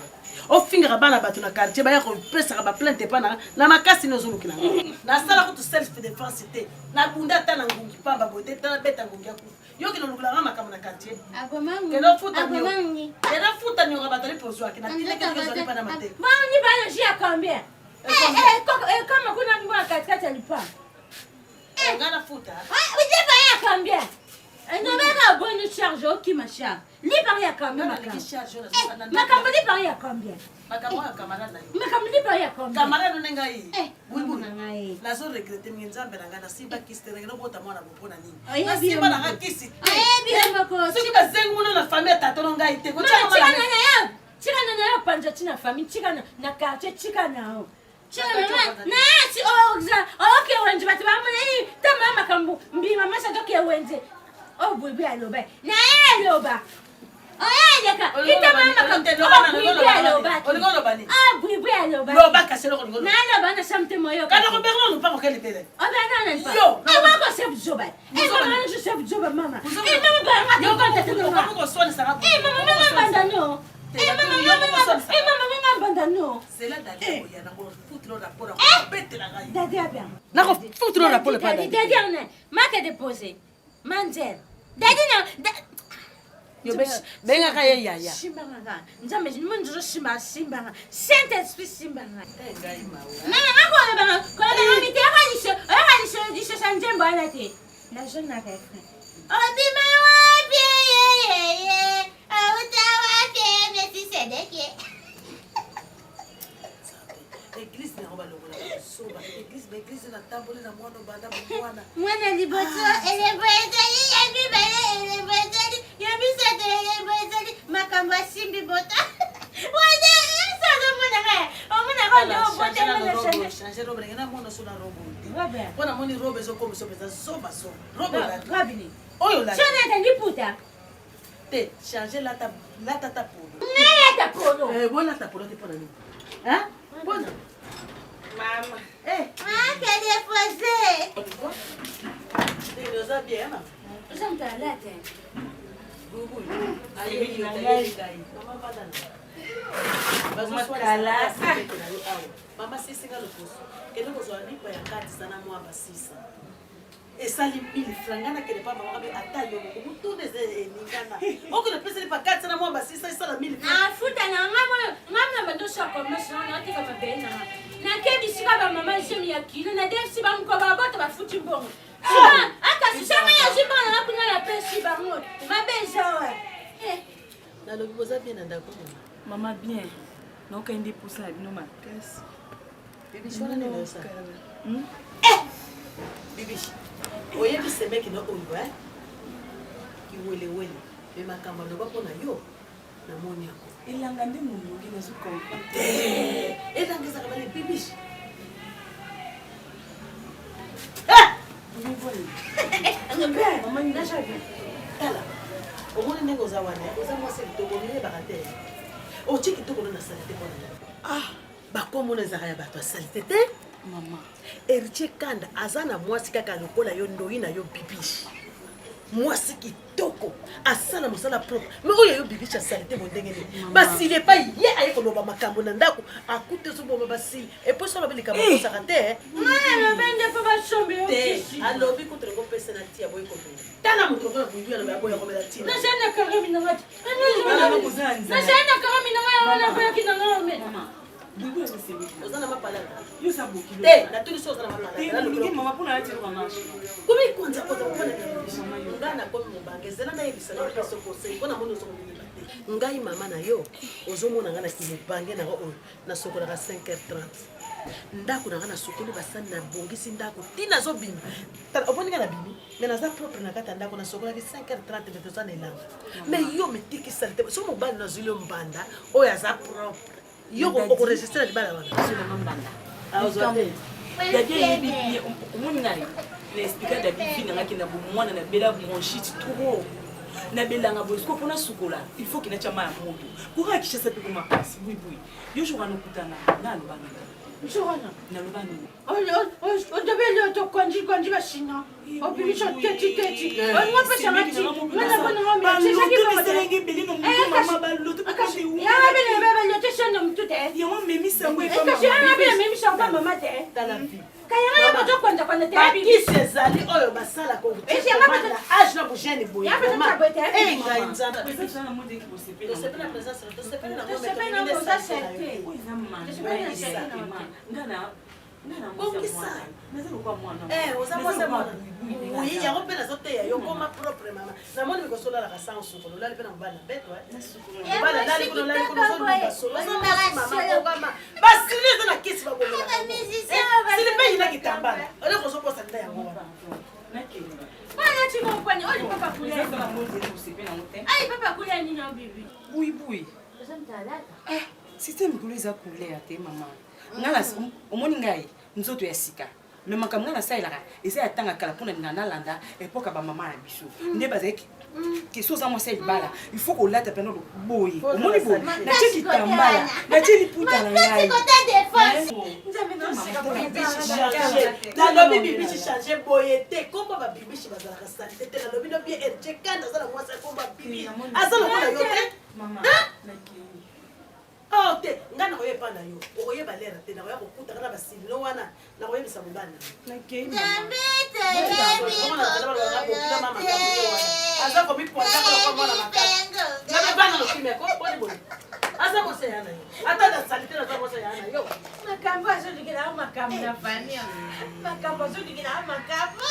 ofingaka bana bato na quartier baya kopesaka baplainte epa nanga na makasi nozolukila nga nasala kutu self défense te nabunda ata na ngungi pamba boye te tana beta ngungi akufa yoki nolukulanga makambo na quartier kena futa nioka bato liposwaki na tinekekezwali pana mate mani bana ji ya combien kama kuna mbwa katikati ya lipa ngana futa uje pa ya combien no beka bonne charge oki ma charge li par ya combien makambo li par ya combien makambo ya camarade na yo makambo li par ya combien camarade no ngai bubu na ngai nazo regrette nzambe nanga na simba kiste na ngobota mwana bopona nini na simba na ngakisi bi mako soki bazengi mona na famille tata no ngai te ko chika na yo panja china famille chika na quartier chika na yo nasi oke wenje bato bamona tama makambo mbima masha toke wenje obwibi aloba naye aloba oyaleka itama makambo obwibi aloba obwibi aloba loba kaselo ko naloba na samte moyo kana ko berlo no pa ko kele tele obana na yo mama chef joba mama je chef joba mama mama ba yo ko tete ko ko sone sara mama banda no nako futuro rapport le pas maka déposé manzel dadi na yo benga ka ye yaya shimbanga nzambe munzo shimbanga saint esprit shimbanga ngai mawa nana ngako banga ko banga mite disho sanjembo anate la jeune na kafre obima wa ye autawa ke beti sedeke église na roba lokola soba l'église na tamboli na mwana banda mwana. Mwana liboso elebeteli elebeteli yebisete makambo asimbi bota. Wana sazo mwana kaya. Omuna kondo bote mwana changer robe ngena mwana sona robe. Bona moni robe zo comme so pesa soba so. Robe la. Rabini. Oyo la. Chana tangiputa. Te changer la tata polo. Lata polo. Bona tata polo te pona ni. Hein? Bona. Mama. Quelle est posée. Tu nous as bien, maman. Nous sommes dans la tête. Mama sisinga loposo. Kende kozwa lipa ya kati sana mwa basisa. Esali 1000 francs ngana kele pa mama be atayo ko mutune ze ningana. Oko le pesa lipa kati sana mwa basisa esala 1000 francs. Ah futa na ngama bando shako mesho na tika mabena. Na kebi sika ba mama jemi ya kilo na defsi ba mko ba bota ba futi mbongo. Aka sisama ya jibana na kunya ya pesi ba ngo. Mabeja wa. Na lobi boza bien ndako. Mama bien. Donc indi poussa bino makasi. Bibi shona ne losa. Bibi. Oye bi seme ki no oyo ki wele wele. Be makamba ndo bako na yo. Na moni yako. Ilanga ndi mungu ngina zuko. Elanga za kabale bibi. Mama ndasha bien. Tala. Omoni nengo za wana. Oza mwase kitoko ni bakate. O chiki kitoko na salite kwa. Bakomona ezaka ya bato ya salite te. Mama. Eritier Kanda azana mwasi kaka lokola yo ndoi na yo bibishi. Mwasi kitoko asala mosala propre. Mais oyo yo bibishi asalite mondenge ni. Basi il est pas ye aye koloba makambo na ndako akute so boma basi. Et puis so lobeli kama ko sakate. Mwana bende pa ba chombe yo. Alobi contre ngo personality ya boy ko. Tana mutro ko bundu ya boy ko mela tina. Na jana karami na ngati. Na jana karami na ngati na kwa kina ngome. Bibi amesema. Ozana mapala. Yo sabuki. Na tuli so ozana mapala. Ngi mama pona ati kwa mashi. Kumi kwanza kwa kubona mama yo. Ngana kwa mbangezela na yebisa na peso ko sei. Kona mono so ngini. Ngai mama na yo ozomona ngana kibange na o na sokola ka 5h30. Ndako na ngana sokoli basani na bongisi ndako tina zo bimi. Oboni ngana bimi. Mais na propre na kata ndako na sokola ki 5h30 meto sana elanga. Mais yo metiki salite. So mobali na zulio mbanda oya za propre. Yo ko registre di bala wana. Sina mbanda. Azwate. Dadie bibi omoni ngai. Na expliquer da bibi na ngaki na bomwana na bela bronchite trop. Na belanga bosko pona sukola. Il faut qu'il n'ait pas moto. Pour akisha sa peko makasi. Oui. Yo jora no kutana na lobana. Jora na lobana. O debele to konji bashina. O bibi shot teti. O ngwa pesa ngati. Mana bona ngwa mi cheki ba selengi belino mama balutu akashi. Ya bele baba yo teshana mtute. Ya mwa memi sangwe pa mama. Akashi ya bele memi shamba mama te. Tala vi. Kaya ngwa to kwanda te. Qui sezali oyo basala ko. Esi ngwa na âge na bujeni boye. Ya bele ta bote. Ngai nzamba. Pesa na mode ki bosepela. Bosepela présence, bosepela na ngoma. Bosepela na ngoma sete. Ngana Bongisa. Nazalo kwa mwana. Oza mwana. Oui, yango pe nazoteya yo koma propre mama. Na moni mikosola la kasango sukolo. Lali pe na mbana beto Mbana lali kuno zo mbaso. Mama kama. Basi leza na kisi ba bomela. Sili pe ina kitambala. Ole ko so posa nda yango wana. Bana chimo kwani oli papa kule. Kama mode ki bosepela ngote. Ai papa kule ni na bibi. Bui. Système kuliza kulea te mama. Ngala omoni ngai nzoto ya sika. Me makambo na sailaka esa atanga kala pona ngana landa epoka ba mama na biso. Nde bazeki ki soza mo sel bala. Il faut qu'on late peno boye. Omoni boye. Na cheki tambala. Na cheki puta na ngai. Nzambe no sika na lobi bibichi changer boye te komba ba bibichi bazala ka salite te na lobi no bien erche kanda zala mwasa komba bibi. Azala ko na yo te. Mama. Oh te ngana ko yepa na yo. O yeba lera te na ko yakukuta kana basili no wana na ko yebisa mubana. Nakei. Tambete Aza ko bipo ngaka ko mwana makaka. Na bana no kimya ko boni boni. Aza ko se yana yo. Ata da salite na za ko se yana yo. Makambo azo dikira makambo na fania. Makambo azo dikira makambo.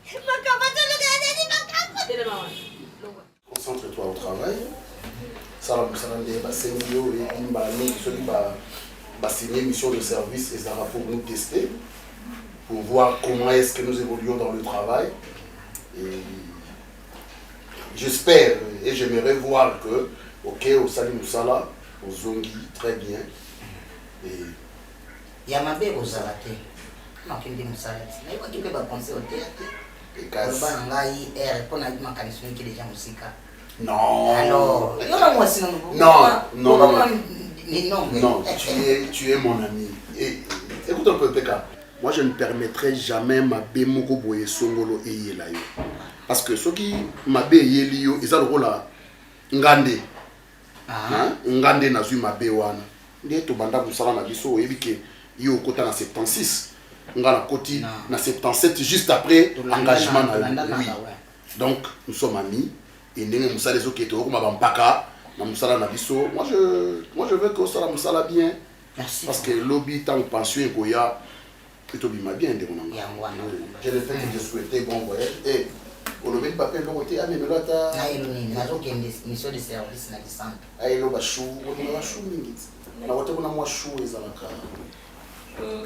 Makambo azo dikira ni makambo. Tele mama. Concentre-toi au travail. Ça la personne va signer une signer mission de service et ça va pour nous tester pour voir comment est-ce que nous évoluons dans le travail. Et j'espère et j'aimerais voir que, ok, au Sali Moussala, au Zongi, très bien. Et Yamabe au Zalate. Non, qui me dit Moussala. Mais il faut penser au théâtre. Et casse. Non. Alors, non, tu es mon ami. Et, écoute un peu, Peka. Moi, je ne permettrai jamais ma bémoko boye songolo et yelayo. Parce que ceux qui ma bé yelio, ils ont le rôle à Ngande. Ngande n'a eu ma bé wana. Ndiye to banda musala na biso ebike yo kota na 76. Ngana koti na 77 juste après engagement na oui. Donc nous sommes amis et ndenge musala zo keto ko mabampaka na musala na biso. Moi je veux que ça la musala bien. Merci. Parce que lobby tant pension ko ya plutôt bien bien de mon ami. Je le fait que je souhaitais bon voyage et on ne met pas le côté à même là ta mission de service na centre. Ai lo bashu, on a bashu mingi. Na wote kuna mwashu ezalaka.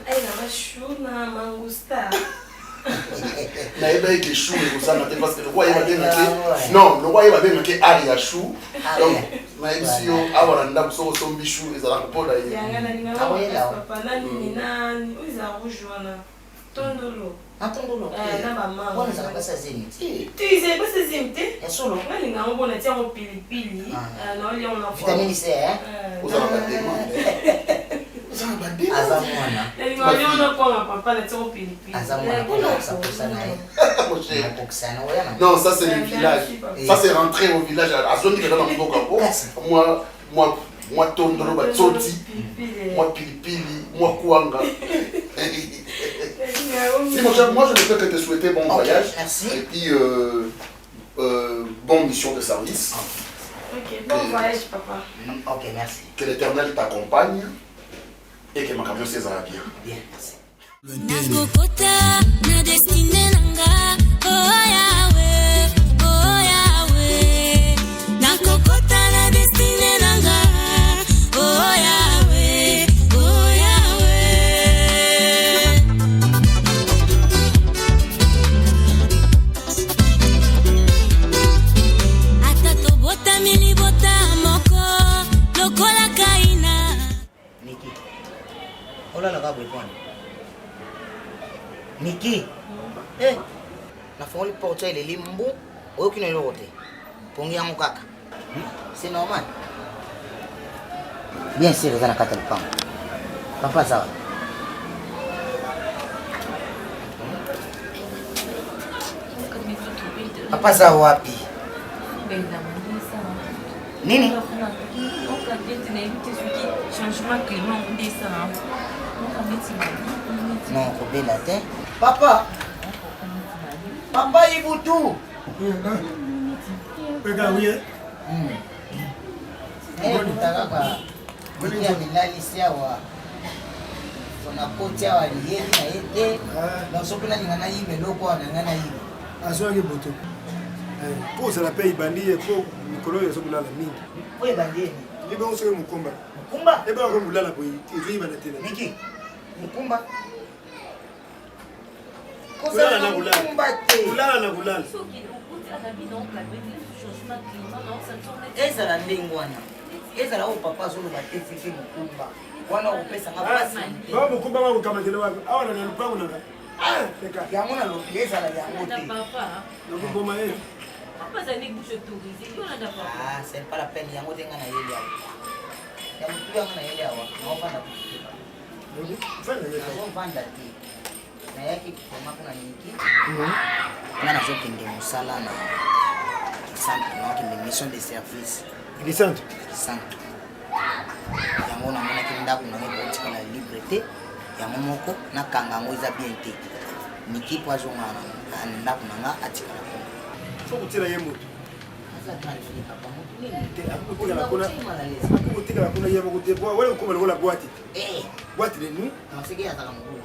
Ai na bashu na mangusta. Na eba ke chou ezosana te parce que le roi il va bien que non, le roi il va bien que ari ya chou. Donc na ebisio awara ndaku so sombi chou ezalaka poda ye. Yanga na papa na ni nani uza rejoindre Tondolo. Tondolo. Na mama. Bona za pesa zimiti. Tu sais pas ces zimiti? Solo. Na linga ngona tia mo pilipili. Na oli on a vitamine C Uzana badema. Uzana badema. Azamwana. Na linga oli on a kwa papa na tia mo pilipili. Azamwana kwa sa pesa na ye. Non, ça c'est le village. Ça c'est rentré au village à zone qui est dans Mboka. Moi Tondolo batsoti. Moi pilipili, moi kuanga. Moi je ne peux que te souhaiter bon voyage. Merci. Et puis bonne mission de service. Ok, bon voyage papa. Ok, merci. Que l'Éternel t'accompagne et que ma camion s'aisera bien. Bien, merci. Nakokota na destine nanga, oh Yahweh, oh Yahweh. Nakokota na destine nanga, oh Yahweh, oh Yahweh. Atato bota mili bota moko, lokola kaina. Niki. Ola la gabo ipone. Niki. Nafungoli porte ile limbu, oyo kino ilote. Pongi yangu kaka. C'est normal. Bien sûr, zana kata lupango. Papa sawa. Papa sawa wapi? Nini? Changement climat on descend. Non, kobela te. Papa. Papa ibutu. Pega oui. Kutaka ya milali siawa. Sona koti awa liyebi na ete. Na sopena lingana yibe loko wa ngana yibe. Azwangi boto. Pour ça la paye bandie pour Nicolas yo sokulala mingi. Oye bandie. Nibe on sere mukumba. Mukumba? Eba ko mulala boyi. Ezwi bana tena. Niki. Mukumba. Kulala na kulala. Kulala na kulala. Ezala ndengwana. Ezala o papa zolo batefike mukumba. Wana opesa ngapasi. Ba mukumba wa kukamatela wapi? Awana na lupango nanga. Teka. Yango na lo ezala yango te. Papa. Ngoboma ye. Papa ça n'est bouche autorisé. Ah, c'est pas la peine yango tenga na yeli awa. Yango tuanga na yeli awa. Ngopanda kukiba. Fanya ye. Ngopanda ti. Na yaki kufoma kuna niki. Ngana zokende musala na centre na mission de service. Ni centre. Centre. Yango na mona kindaku na ngoko tika na liberté. Yango moko na kanga ngo eza bien te. Niki poazo ngana ndaku nanga atika na ko. Faut kutira ye moto. Asa tunalifika pa moto nini? Akukuja na kuna. Akukutika na kuna ye moto te. Wale ukoma lola boîte. Boîte de nuit. Mafiki ya taka mkuu.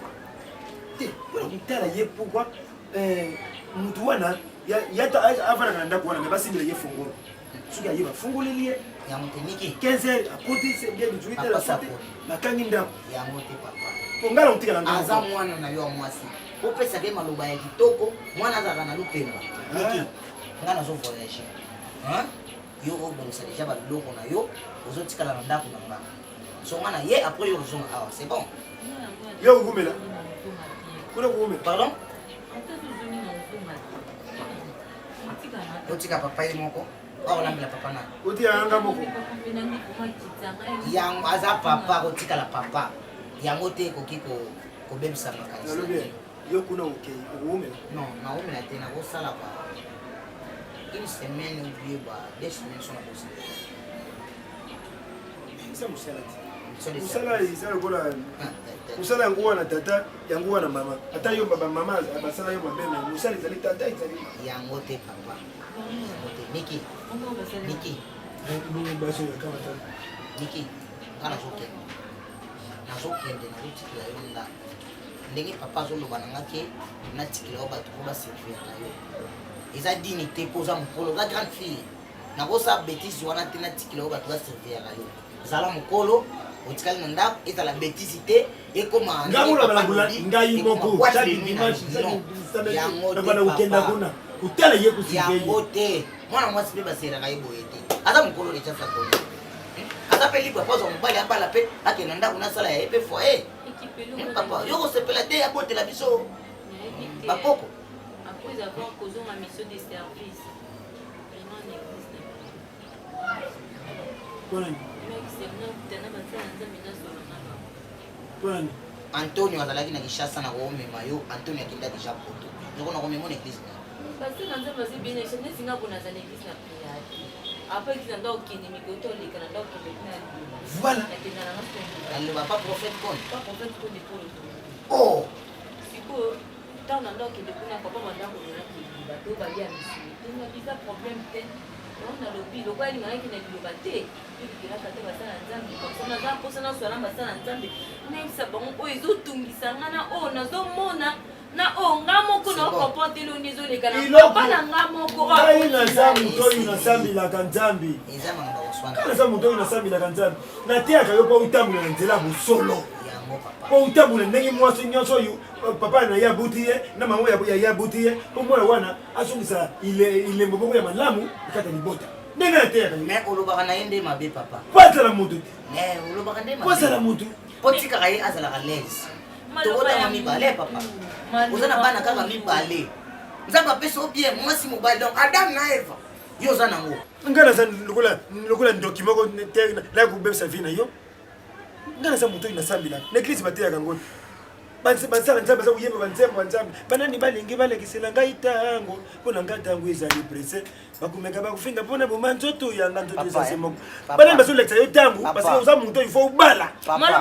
Wala kutala ye pourquoi mtu wana yata avana na ndaku wana basi bila ye fungolo. Suka ye bafungulilie. Ya mteniki 15 à côté c'est bien du 8 à la sortie. Na kangi ndaku. Ya moto papa. ngala utikala ngala aza mwana na yo mwasi opesa ke maloba ya kitoko mwana azaka na lupemba niki nga nazo voyage yo obongisa deja baloko na yo ozotikala na ndako na nga so nga na ye après yo ozonga awa c'est bon yo kukumela kuna kukumela pardon otika papa ye moko aolambela papa na otika yanga moko yango aza papa kotikala papa yango te ekoki kobebisa makanisi yo kuna okei okuumela non naumela te nakosala ba une semaine ou bien 2 semaines sur la bourse ça musala musala isala kola musala yango wana tata yango wana mama ata yo baba mama basala yo mabeme musala ezali tata ezali yango te papa Niki Niki kana zoke nazokende nazotikila yo ndako ndenge papa azoloba na nga ke natikila yo bato po baservir na yo eza dignité mpo oza mokolo oza grande fille nakosala bétise wana te natikila yo bato baservir na yo zala mokolo otikali na ndako ezala bétise te ekoma ngai moko yango te mwana mwasi mpe baseraka ye boye te aza mokolo deja sakoli aza mpe libre akozwa mobali abala mpe akenda ndako nasala ya ye mpe foye papa yo kosepela te abotela biso bapoko après avoir causé ma mission de service vraiment n'existe pas. Antonio azalaki na Kishasa na komema yo Antonio akenda deja poto noko na komema na église parce que dans un passé bien échangé singa bona za l'église na prière après qu'il anda okini mikoto le kana ndo kebekina voilà elle va pas prophète kon pas prophète kon de pour oh siko tant anda okebekina papa manda ko na ki bato ba ya misi tinga bisa problème te on a lobi lo kwa linga ki na biloba te kila kate basana nzambi comme ça na posa na sala basana nzambi na isa bon o ezotungisa ngana o nazomona na o ngamoko na comporter lo nizo le kana pas na ngamoko ai na zamu to ina sambi la kanzambi ezama ngaba oswana kana zamu to ina sambi la kanzambi na te akayo po utambula nzela busolo po utambula ndenge mwasi nyonso yo papa na ya butiye na mama ya butiye po mwana wana asungisa ile mboko ya malamu kata libota ndenge na te akayo mais olobaka na yende mabe papa pata la mutu mais olobaka ndenge mabe pata la mutu potika kai azala ka lens tokotama mibale papa oza na bana kaka mibale nzambe apesa o bien mwasi mobali donc adam na eva yo oza nango ngana za lokola ndoki moko te la kubebisa vi na yo ngana za moto inasambila na eglise bateyaka ngoni basala nzambe aza kuyemba banzembo banzambe banani balingi balekisela ngai ntango mpona ngai ntango ezali prese bakumeka bakufinga mpona boma nzoto yanga nzoto ezase moko banani bazolekisa yo ntango parce que oza moto ifo obala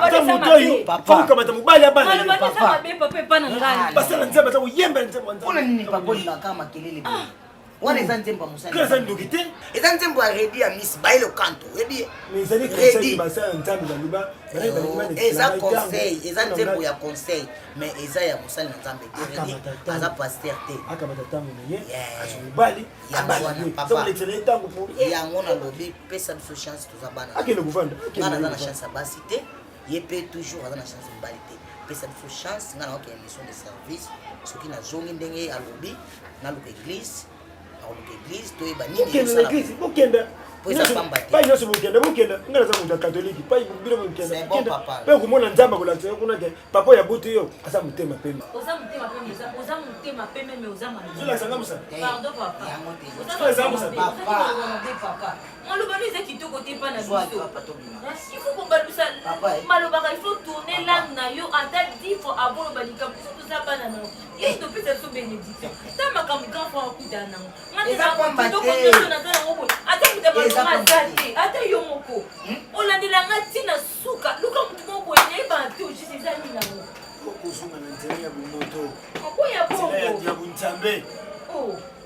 oza moto oyo fo kokamata mobali abala basala nzambe aza kuyemba nzembo mpona nini bakolilaka makelele wana eza nzembo ya mosali eza ndoki te eza nzembo ya redi ya misi bayelo kanto oyebi eza conseil eza nzembo ya conseil mais eza ya mosali na nzambe te redi aza paster te yango nalobi pesa biso chance toza bana nga naza na chance ya basi te ye mpe toujours aza na chance ya mobali te pesa biso chance nga naoke ya mission de service soki nazongi ndenge alobi naluka église l'église to eba nini sala bokenda pa nyonso bokenda ngana za moto catholique pa bino bokenda pe komona nzamba kolakisa yo kuna ke papa ya butu yo asa mutema pembe oza mutema pembe mais oza malazolakisanga musa pardon papa papa maloba no eza kitoko te mpa na biso il faut kobalusa malobaka il faut tourner langue na yo ata 10 fois avant loba likambo biso toza bana na yo ye topesa biso bénédiction ta makambo grand fois akutana nango kitoko nyonso naza nango boye ata kuta balonga aza te ata yo moko olandelanga ntina suka luka motu moko boye nayebana te ojisi eza nini nango okozonga na nzela ya bomoto akoya bongo ya bunzambe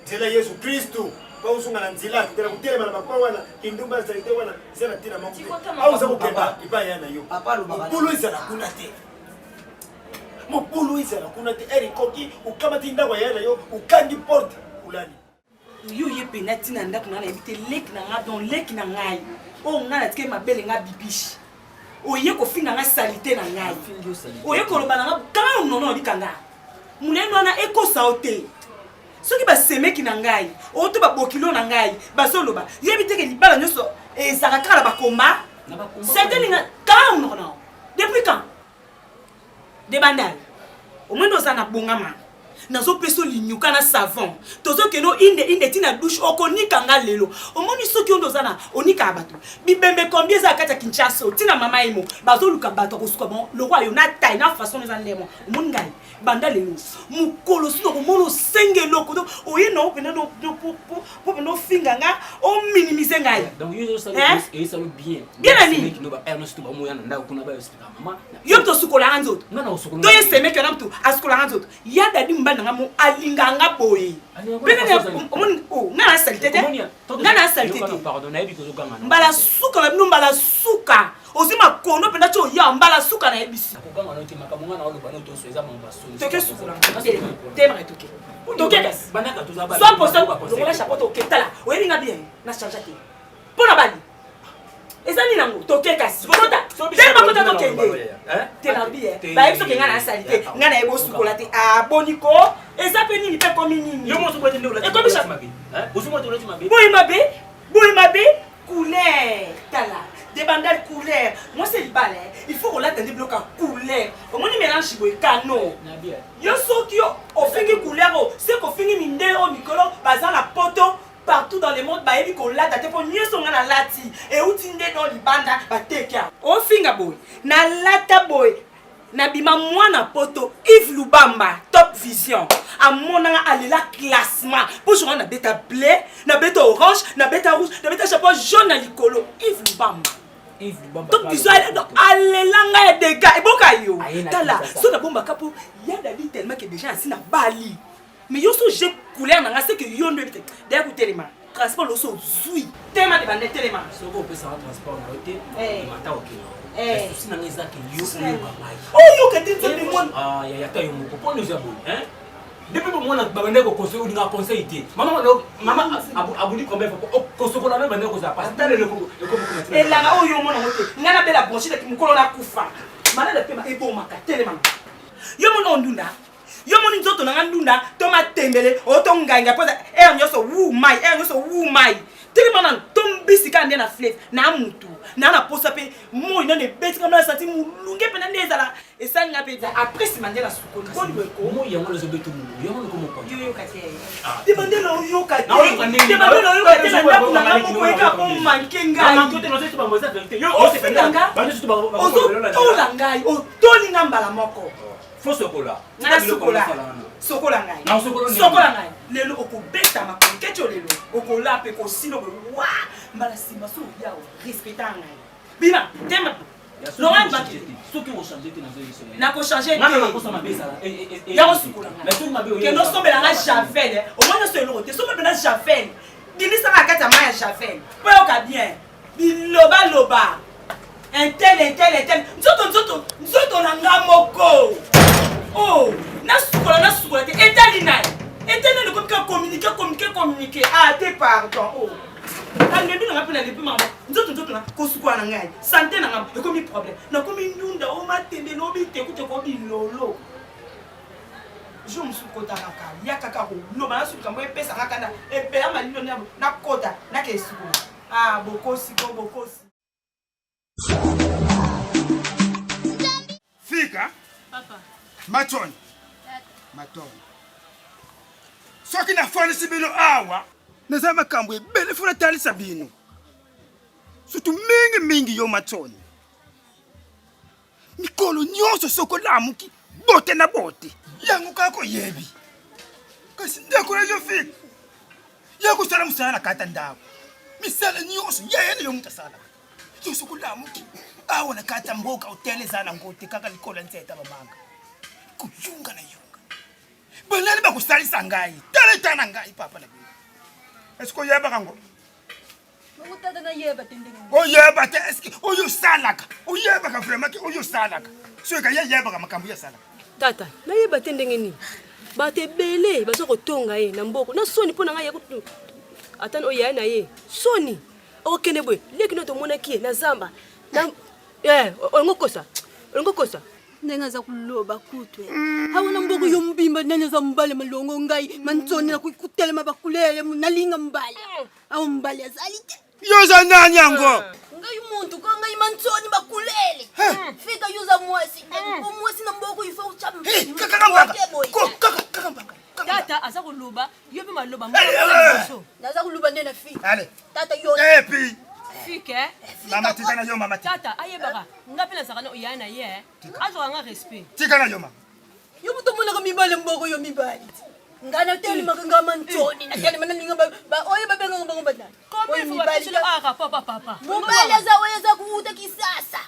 nzela yesu kristu bausunga na nzela kutela kutelema na bakwa wana kindumba salite wana zela tina moko au za kokeba ibaya na yo mopulu izala kuna te mopulu izala kuna te eri koki ukamati ndako ya na yo ukangi porte ulani yo ye pena tina ndako na yebi te leki na nga don leki na ngai o nga na tike mabele nga bibishi oye kofinga nga salite na ngai oye koloba na nga kanga nono likanga munene wana ekosa ote soki basemeki na ngai oto babokilo na ngai bazoloba yebi teke libala nyonso ezalaka kaka na bakoma certaininga kanga nono depuis quand de bandal omwendo oza na bongama nazopesa linyuka na savon tozokeno inde tina douche okonika nga lelo omoni soki ondo oza na onika bato bibembe combien eza kati ya Kinshasa tina mama emo bazoluka bato akosuka bon lokwa yo na taille na façon eza ndemo omoni ngai banda lelo mukolo sino komono senge loko to oyena opena no finga nga o minimiser ngai donc yo ça le bien ani yo to sukola anzoto non sukola to yeseme ke na mtu asukola anzoto ya dadi mbanda nga mo alinganga boye bene omoni na salite te na salite te pardonner biko zo ganga mbala suka na bino mbala suka osima kono penda cho ya mbala suka na ebisi kokanga no te makamanga na oloba no to so eza mamba so toke sukula tema toke toke kas banaka to za ba 100% lokola chapeau toke tala oyelinga bien na change te pona bali ezani nango toke kasi kota tema kota tokende tena bien ba ebiso kenga na salite nga na ebo sukola te aboniko eza pe nini pe komi nini yo mo sukola te ndola e komi mabe osumo to lati mabe boy mabe couleur tala des bandales couleur moi c'est le balai il faut qu'on l'attende bloc à couleur au moins mélange boy cano yo soki yo ofingi couleur c'est ko fingi minde o mikolo bazan la poto partout dans le monde ba ebi ko lata te po nyeso nga na lati e utinde dans libanda ba teka o finga boy na lata boy na bima mwana poto Yves Lubamba Top Vision a monanga alela classement pour jouer na beta bleu na beta orange na beta rouge na beta chapeau jaune na likolo Yves Lubamba Top Vision alela nga de gars et boka yo tala so na bomba kapo ya dali tellement que déjà asina bali mais yo so j'ai couleur na nga c'est que yo ndo bite d'ailleurs pour téléma transport lo so zui tema de bande téléma so ko pesa transport na hotel mata ok souci na ngeza ke yo yo que tu te monde ya ta yo moko pour nous abou hein depuis pour moi na bande ko conseil ou nga conseil té mama abuli combien ko sokola na bande ko za pas tale le ko et là yo mona moté ngana bela brancher de mukolo na kufa mana de pema ebo maka téléma yo mona ondunda yo moni nzoto na ndunda to matembele o to nganga poza nyoso wu mai tili mana tombisi ka ndena flef na mutu na posa pe mo ina ne beti kama sati mulunge pe na ndezala esanga pe après si mandela suko boni beko mo yango lezo betu mu yango ko mo ko yo kate de mandela yo kate na ko eka ko manke ngai na manke te no se ba moza vérité yo o se pendanga ba se ba o la ngai o toni ngambala moko fo sokola sokola ngai lelo okobeta makolo kecho lelo okola pe kosino wa mbala simba so ya respecta ngai bima tema Laurent Bakiti soki o changer te na zo yiso na ko changer te na ko sama besa ya ko sokola ngai mais tout mabe ke no sombe la javel o moins so elo te sombe na javel dinisa na kata maya javel po yo ka bien biloba intel nzoto na nga moko oh na sukola te etali nai etali ne communiquer ah te pardon oh angebi na ngapela lepi mama nzoto na kosukola na ngai santé na nga e komi problème na komi ndunda o matende no bi te kute ko bilolo je me suis kota kaka ya kaka ko lo ba su kambo epesa kaka e pe ama lino na kota na ke sukola ah bokosi. Fika papa matoni soki na fanisi bino awa naza makambo ebele funa talisa bino surtout mingi yo matoni mikolo nyonso soko lamuki bote na bote yango kako yebi kasi ndeko na yo fika yako sala musala na kata ndako misala nyonso yene yo mutasala yo soko lamuki awa na kata mboka hotele zana ngote kaka likola nzeta babanga kuyunga na yunga banani bakusalisa ngai tana ngai papa na bino esko yeba kango utata na yeba tendenge oyeba te eski oyo salaka oyeba ka vraiment oyo salaka so ka yeba ka makambo ya salaka tata na yeba tendenge ni batebele bazo kotonga ye na mboko na soni pona ngai ya kutu atano oya na ye soni okene bwe lekino to mona kie na zamba na olingokosa ndenge aza kuloba kutwe awona mboko yombimba nani aza mbale malongo ngai mantsoni nakutelema bakulele nalinga mbale awo mbale azali te yoza nani yango ngai muntu ko ngai mantsoni bakulele fika yuza mwasi na mboko ifo ucham tata aza kuluba yobe maloba naza kuluba ndena fika tata yo epi fike mama tikana yo mama tata ayebaka ngapela sakana uyana ye azo nga respect tikana yo mama yo buto mona ka mibale mboko yo mibale ngana teli makanga mantsoni na teli mana ninga ba oye ba benga ngomba ngomba nani kombe fu ba tshilo aka papa mbale za oye za kuuta kisasa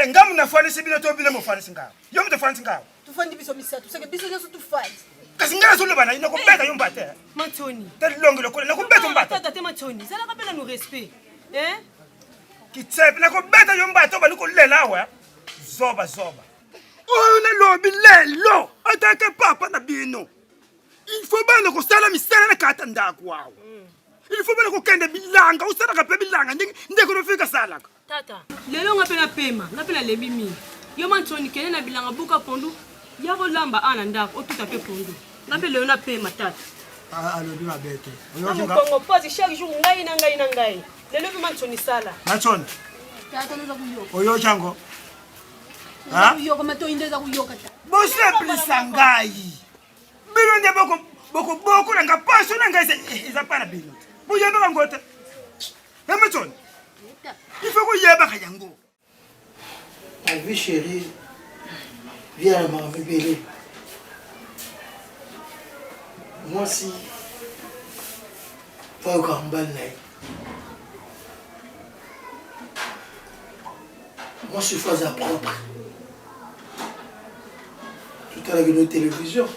ngamu nafanisi bile to bile mofanisi ngawo yo mtofanisi ngawo tufandi biso misatu seke biso nyoso tufandi kasi ngala solo bana ina kubeka yo mbate mantsoni telilongo lokole nakubeka mbate tata te mantsoni sala kapela no respect kitsepe nakubeka yo mbate bali kulela wa zoba oyo nalobi lelo atake papa na bino il faut bana kusala misala na kata ndaku wawo il faut bana kukende bilanga usala kape bilanga ndeko nofika salaka tata lelo ngapela pema ngapela lebi mimi yo mantsoni kene na bilanga buka pondu yako lamba ana ndako otuta pe pondu ngapela lelo na pema tata alobi mabete kongo pose chaque jour ngai na ngai lelo bi mantsoni sala mantsoni tata naza kuyoka oyo chango kuyoka mato indeza kuyoka tata bose plisa ngai bino nde boko na nga paso na ngai eza pana bino buyeba bangote mantsoni il faut kuyeba kayango ma vie chérie viens à ma bébé. Moi si pas au Kambal. Moi je suis phase à propre. Tout à l'heure de télévision.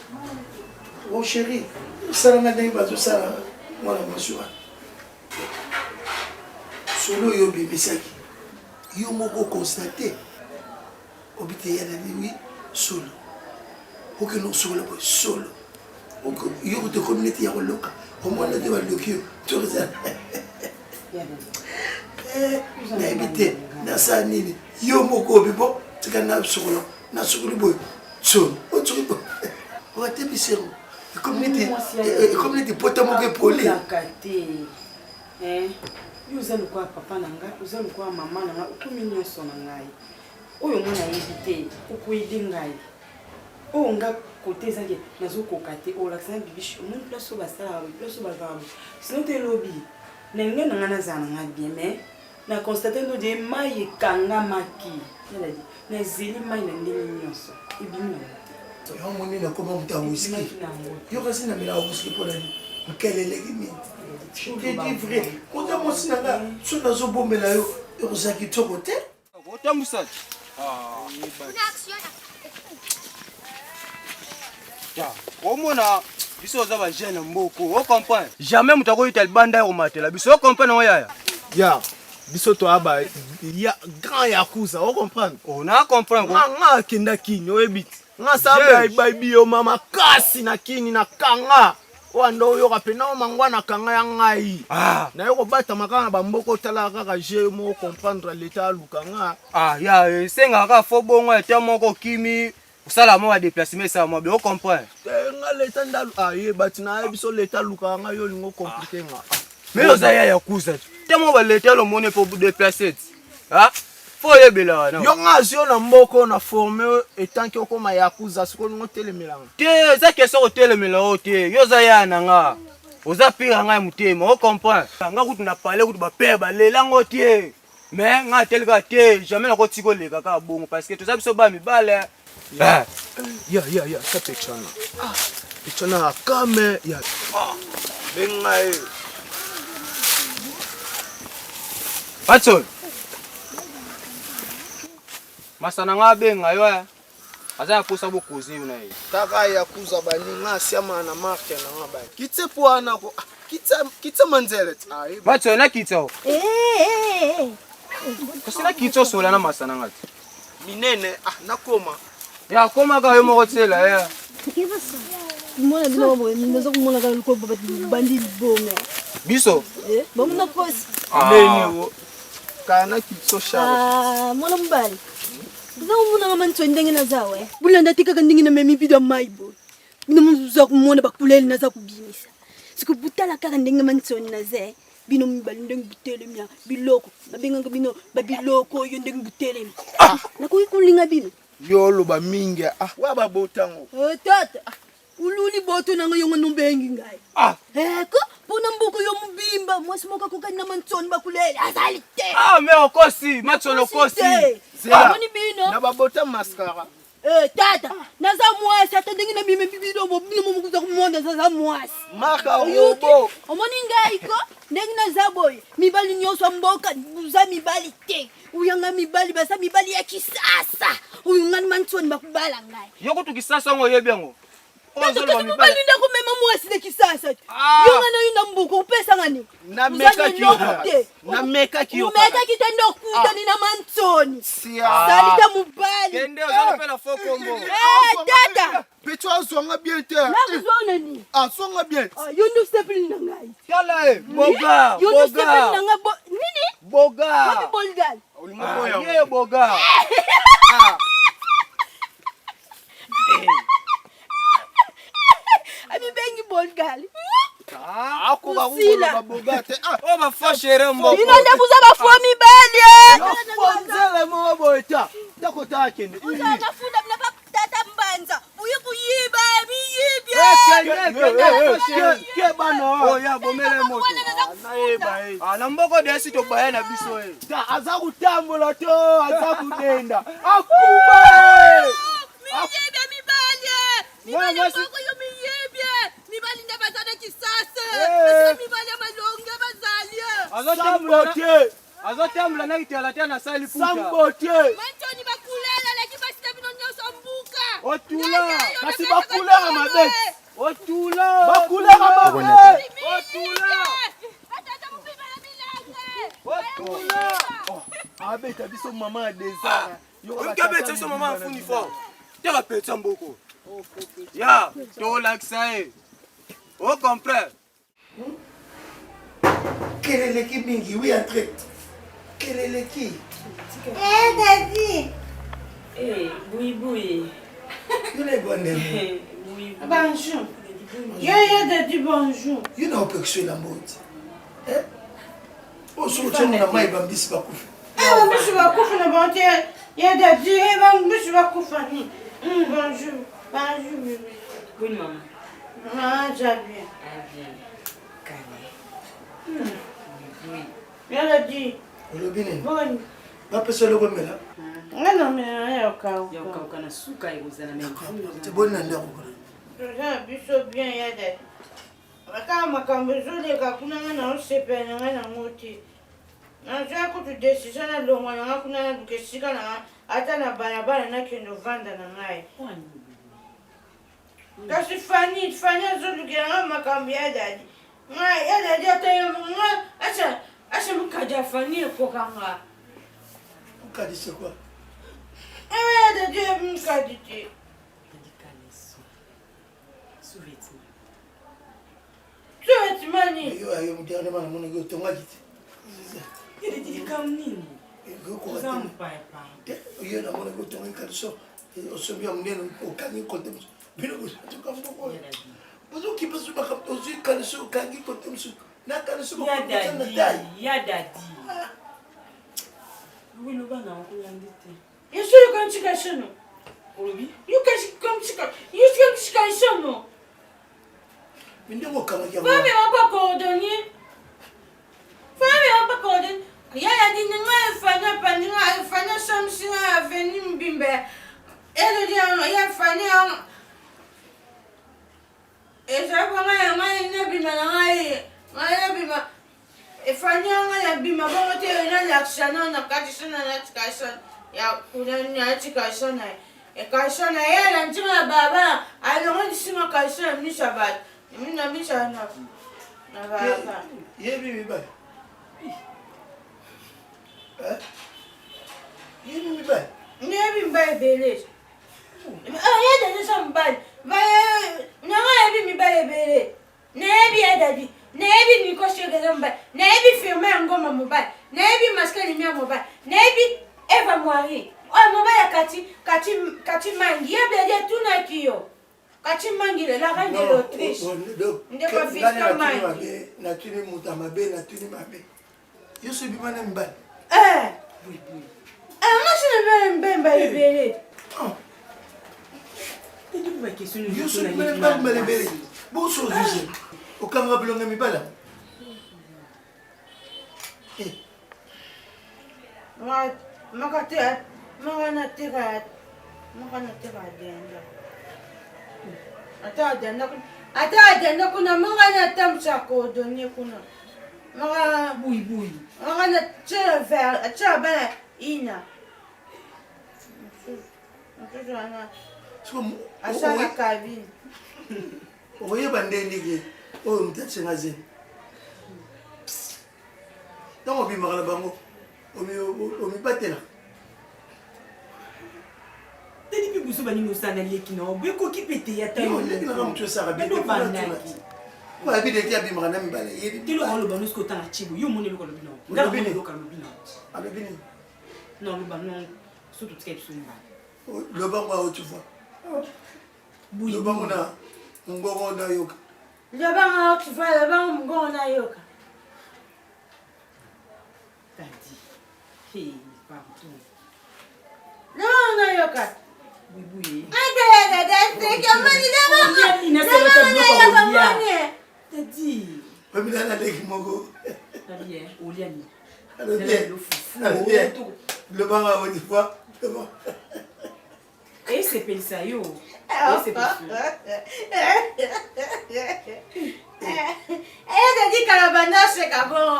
Oh chérie, ça n'a pas de ça. Moi la monsieur. Solo yo bébé saki. Yo moko constaté. Obité yana oui solo. Ok non solo solo. Ok yo de communauté ya loka. Au moins de va lokio. Tu regardes. Na habité na sa nini. Yo moko bibo tika na solo. Na solo boy. Solo. O tu bo. O te bisero. Communauté potamo ke poli. Uza lukwa papa nanga, uza lukwa mama nanga, ukumi nyonso na ngai. Oyo mona yebite, ukuidi ngai. O nga kote zake nazo kokate, o laksa bibishi, mon place ba sala, place ba vamo. Sinon te lobby. Nenga nanga na zana nga bien mais na constater no de mai kanga maki. Yala di, na zeli mai na ndeni nyonso. Ibimi. Yo moni na koma muta whisky. Yo kasi na mila whisky pour la nuit. Quel kimi. Je te dis vrai. Quand on s'en va, sur nos bombes là, on s'est quitté au côté. omona biso oza bagene mboko ocomprendre jamais moto akoyita libanda ya komatela biso ocomprendre ngo yaya ya biso toaba ya grand yakuza ocomprendre ona comprendre nga akenda kini oyebi nga sabe baibi yo mama kasi na kini na kanga wando yo kapena mangwana kanga ya ngai na yo kobata makana bamboko tala kaka je mo comprendre l'état lukanga ya senga ka fo bongo ete moko kimi usala mo wa déplacement ça mo be o comprendre nga l'état ndalu ye batina biso l'état lukanga yo lingo compliqué nga mais oza ya kuza te mo ba l'état lo mone pour déplacer faut yebela na yo nga zio na mboko na formé etant que okoma yakuza siko ngo telemelanga te za question o telemela o te yo za ya nanga oza pira nga mutema o comprendre nga kutu na parler kutu ba père ba lelango te mais nga teleka te jamais na ko tiko leka ka bongo parce que to za biso ba mibale ya ça pechana pechana kame ya bengai Patson masana nga benga yo aza ya posa bokozi una ye taka ya kuza bani nga siama na marque na nga bani kitse poana ko kitse manzele batso na kitso kasi na kitso sola na masana nga minene nakoma ya koma ka yo moko tsela ya mona bino bo ndozo kumona ka ko bandi bonga biso bomna posi neni wo kana kiso charge. Mwana mbali. Zaumuna nga mantsoni ndenge na zawe. Bulanda tikaka ndenge na memi bido maibo. Bino muza kumona bakuleli na za kubimisa. Sikubutala kaka ndenge mantsoni na ze. Bino mbali ndenge butele mya biloko. Babenga bino babiloko yo ndenge butele. Na kuikulinga bino. Yolo ba mingi wa ba botango. Tata. Ululi boto nanga yonga nombengi ngai. Eko pona mbuko yo mbimba mwasi moka kokana mantsoni bakuleli azalite. Me okosi matsolo kosi. Moni bino. Na babota mascara. Tata, naza mwasi atendenge na mime bibilo mo bino mo kuza kumonda za mwasi. Maka obo. Omoni ngai ko ndenge na zaboy. Mibali nyoso mboka buza mibali te. Uyanga mibali basa mibali ya kisasa. Uyungani mantsoni bakubala ngai. Yoko tukisasa ngo yebengo. Tata kasi mibali ndako mema mwasi de kisasa. Yonga na yuna mbuko upesa ngani. Na meka kiyoka. Na meka kiyoka. Umeka kitendo kuta ni na mantsoni. Sia. Salita mubali. Kende ozala pela fokombo. Tata. Pecho azonga bien te. Na kuzona ni. Songa bien. Yundu stepli na ngai. Kala boga. Yundu stepli na ngai nini? Boga. Wapi bolgal? Ye boga. Ami bengi bolgal. Ako ba kubola boga te. O ba fashere mbo. Ino ndabuza bafomi bali. Fonzele mo boita. Ndako takende. Uzanafunda mna tata mbanza. Uyikuyiba biyibye. Ke bano. Oya bomele moto. Na mboko desi to bayana biso e. Ta aza kutambola to, aza kudenda. Akuba. Miyebe mibali. Mibali mboko yo miyebe. Mibali ndabazana kisasa. Mibali amalonge bazali. Sambote. Azotambula na kitala tena sali puta. Sambote. Mantoni bakulela leki basita bino nyoso mbuka. Otula. Kasi bakulela mabe. Otula. Bakulela mabe. Otula. Atata mubiba na milange. Otula. Abeta biso mama deza. Ukabeta biso mama afuni fo. Tera petsa mboko. Ya, to laksa e. O comprend. Quelle est l'équipe Mingi? Oui, entrée. Quelle est l'équipe? Daddy. Boui. You know what name? Bonjour. Yo, Daddy, bonjour. You know que je suis la mode. Eh? Oh, je suis na mai bambisi bakufa. Bambisi bakufa na bonté. Ya Daddy, bambisi bakufa ni. Bonjour. Bonjour, bébé. Oui, maman. Déjà bien. Bien. Oui. Ya Daddy. Olobine. Bon. Bapesa le remela. Non, mais ya okao. Ya okao kana suka yozana même. C'est bon na ndako. Ya biso bien ya Daddy. Baka makambo zoleka kuna na osepena na moti. Na jwa ko tu décision na longo na kuna na dukesika na ata na barabara na kendo vanda na ngai. Kasi Fanny azolukela makambo ya Daddy. Ngai ya Daddy atayo ngai acha mukaja Fanny kokanga. Mukadi c'est quoi? Ya Daddy mukadi te. Mani. Yo mutiana mana mona go tonga kiti. Ele dit comme nini? Go ko yo na mona go tonga kalso. O sombia mneno o kangi kote. Bino go tuka mbo. Bozo ki basu ba kam ozi kalso kangi kote msu. Na kalso ko ya Daddy. Oui, le bana on peut l'inditer. Je suis comme tu caches non. Olobi? You caches comme tu caches. You suis comme tu caches non. Mindengo kama ya. Fami on pas coordonner. Ya Daddy ninga fanya pandinga fanya somsinga aveni mbimbe. Ele dia ya fanya eza kwa ngai na bima na ngai bima efanya ngai bima bongo te na laksana na katisana na tikasana ya kuna na tikasana kasana ya la ntima baba alongo disima kasana misha ba mina misha na baba ye bibi ba ye bibi ba ne bibi ba belej ya Daddy sambal Nanga ebi mi baye bere. Nebi ya Daddy. Nebi mi koshe gazamba. Nebi firme ngoma mobile. Nebi maskeli mi amo achimangile la reine de l'Autriche nde pas fils comme natuni muta mabe natuni mabe yo so bimana mbali moi je ne veux mbemba libéré yo so bimana mbali libéré bon chose je okanga bilonga mibala makana teka ata adenda kuna makana tamsa kodonye kuna maka bui makana tshela ver tshela bana ina asala kabini oyeba ndendike oyo mutatsenga zeni ntango obimaka na bango omibatela tedi mpe buso baningi osala leki na obekoki pete ya tayolekinaka motu osaka bideki abimaka na mibala yebitiloko oloba nosoki otanga cibo yo moni eloko alobi naoyoka alobi nao alobi nini non oloba non so totika biso mibala lobango ao tu vois lobango na ngongo nayoka lobango ao tu vois lobango mongongo nayoka tadi hey pardon lobango nayoka buibuye tadi bamilana leki moko oliani lobanga ao tu vois esepelisa yo eyadadi kala bandoseka bongo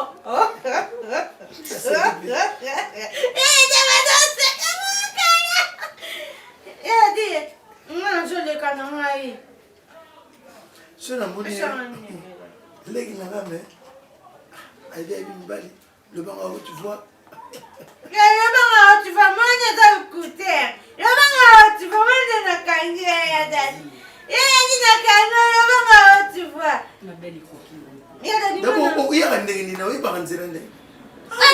eyadi nga nazoleka na ngai so namoni leki nanga me aidebi mibali lobanga ao tu vois lobanga ao tu vois moni eza écouteur lobanga ao tu vois moni nakangi eyadadi eyadi nakangi lobanga ao tu vois oyaka ndenge nini oyebaka nzela ndenge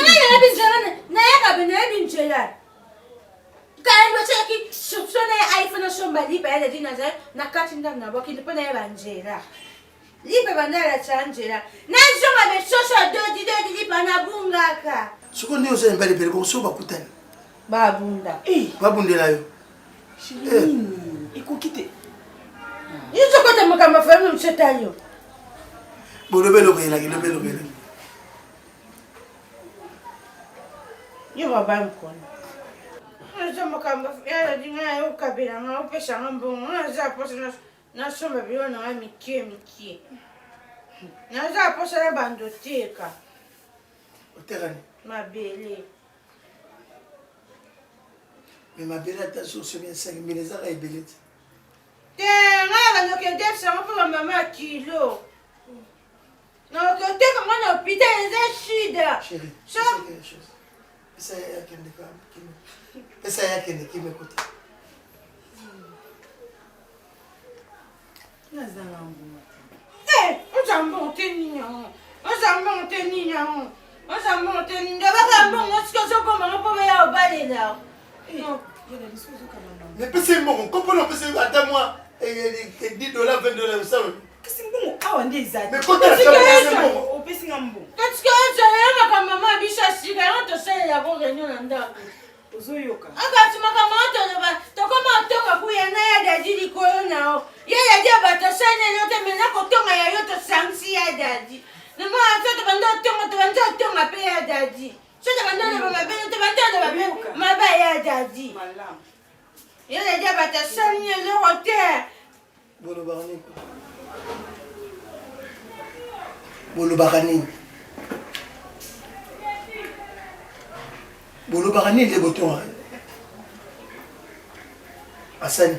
nayebi nzela nayaka be nayebi nzela kala lwasaki so na iphone somba lipa yadadi naza na kati ndako na bwakili mpo nayeba nzela lipa bandala tya nzela nazonga besoso dodi lipa nabungaka soko nde oza mibali pele bongo so bakutani babundela yo ekoki te yizokota makambo afami msetani yo bolobeloko elaki lobeloko elaki yo babamkona naza makambo yaladi nga yokabela nga opesanga mbongo naza posa nasomba bilo nanga mikie naza posa na bando teka otekani mabele me mabele ata soso bien 5000 ezaka ebele te te ngai bandoki otefisango mpo bamama ya kilo naoki oteka nga na hôpital eza shida esa yakende kime kote nazanga mbuma oza mbongo te nini yango oza mbongo te nini yango oza mbongo te nini ndabaka mbongo siki ozokombanga mpo beya obalela mepesi mbongo kompona opesi ata mwa $10 $20 osalo kasi mbongo awa nde ezaopesi nga mbongo katiki ozolela makambo mama biso asika yango tosalela ko réunion na ndako ozoyoka akati makambo ngo toloba tokoma otonga kuya na ya dadi likolo nao ye dadi ya bato asaleli te mena kotonga ya yo tosangisi ya dadi namona so tobandi otonga mpe ya dadi so tobandi oloba mabele tobandi oloba maba ya dadi ye dadi ya bato asaleli eloko te bolobaka nini bolobaka nini le botonga asani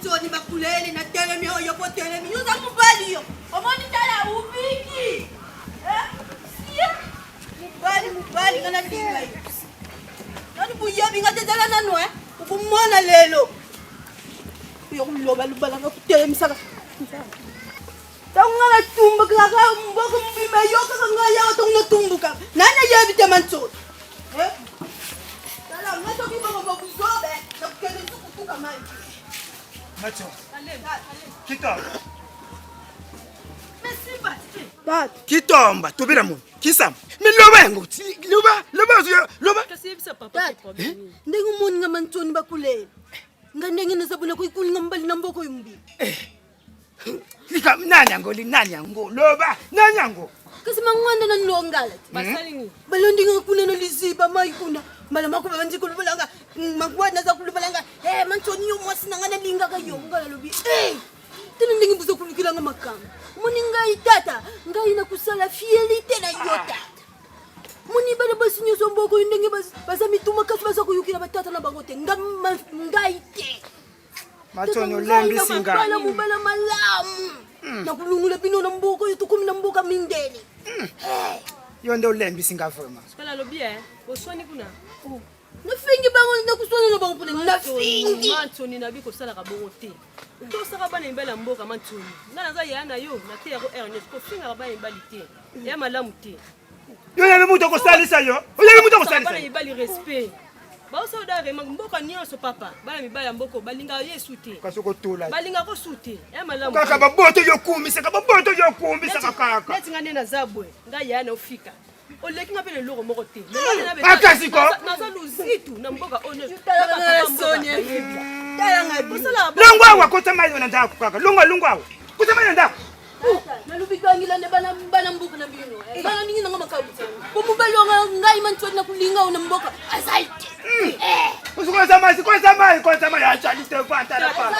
Toni bakuleli na telemi oyo po telemi yuza mubali yo omoni tala ubiki nga na linga yo nani buyabi nga tetala nanu ukumona lelo yokulobalubala kutelemisa tangu nga natumbuka kaka mboko mbima yo kaka nga yawa tangu natumbuka nani yabi temantsoni tala nga toki bongo bokuzobe nakukende tukutuka mani Mathieu, Kitomba. Kitomba, tobela mu. Kisam. Mi loba yango. Loba. Kasibisa papa problem. Ndengu moni nga mantsoni bakule. Nga ndenge nazabona kuikuli ngambali na mboko yumbi. Lika nani yango. Loba, nani yango. Kasi mangwanda na nlongala. Basalingi. Balondinga kuna no liziba mai kuna. Mala makuba banzi kulubalanga. Mangwanda za kulubalanga. Mantsoni yo mwasi na ngana linga kayo ngala lobi. Tena ndenge buza kulukilanga makamba. Muni ngai tata, ngai na kusala fielite na yo tata. Muni bana basi nyoso mboko ndenge basa mituma kasi basa kuyukila batata na bangote. Ngai te. Matonyo lembi singa. Bala mubala malamu. Na kulungula bino na mboko yetu kumi na mboka mindeli. Yo ndo lembi singa vraiment. Skala lobi oswani kuna. Nafingi bango na kuswani na bango pole. Nafingi. Mantoni na biko sala ka bongo te. To saka bana imbala mboka mantoni. Ngana za yana yo na te yako Ernest ko finga bana imbali te. Ya malamu te. Yo yeme muto ko salisa yo. Yeme muto ko salisa. Bana ibali respect. Ba so dare mboka nyonso papa. Bana mibala mboko balinga Yesu te. Kasoko tula. Balinga ko sute. Ya malamu. Kaka baboto yo kumbisa kaka. Neti ngane na zabwe. Nga yana ofika. Oleki nga pele loko moko te. Akasiko. Naza luzitu na mboka ono. Sonia. Longwa wakota mayo na ndako kaka. Longwa. Kuta mayo na ndako. Nalubikangila ne bana mbuka na bino. Bana ningi nga makabu. Bomubali nga ngai mantsoni na kulinga una mboka. Asaiti. Usuko samai acha lite fanta na pa.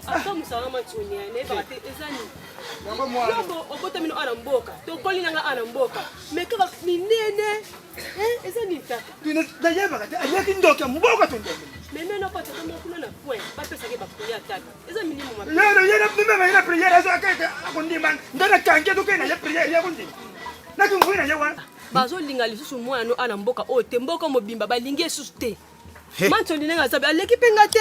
Ata musala mantsoni ne ba te ezani. Yoko okota mino ana mboka. To kolina nga ana mboka. Mekaka minene. Ezani tata. Na yeba kati ayaki ndoka mboka tonde. Meme na pata tomo kuna na point. Ba pesa ke ba priya tata. Eza minimum ma. Yena meme na priya zo akaka akundi man. Ndana kange to kena ya priya ya kundi. Na kungwina yewa. Bazo linga lisusu mwana no ana mboka o te mboka mobimba balingi lisusu te. Mantsoni nenga sabe aleki penga te.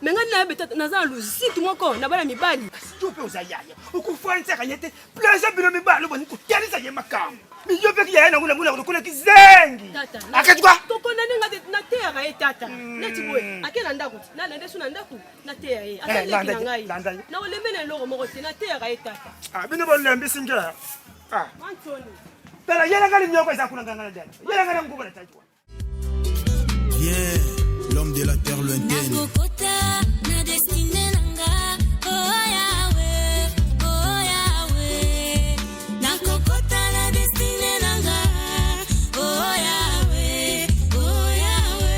Menga na betata naza luzitu moko na bana mibali. Tupe uzayaya. Ukufanza kanyete. Plaza bino mibali boni kutelisa ye makam. Miyo peki ya na ngula kuna kizengi. Akatwa. Tokona nenga na terra e tata. Neti boy. Akela ndaku. Na nende suna ndaku na terra e. Akela ngai. Na olemene loko moko te na terra e tata. Bino bolembi singa. Mantsoni. Pela yena ngali nyoko za kuna ngana dada. Yena ngali ngubo na tajwa. Yeah, l'homme de la terre lointaine. Nakokota na destine nanga. Oh Yahweh, oh Yahweh. Nakokota na destine nanga. Oh Yahweh, oh Yahweh.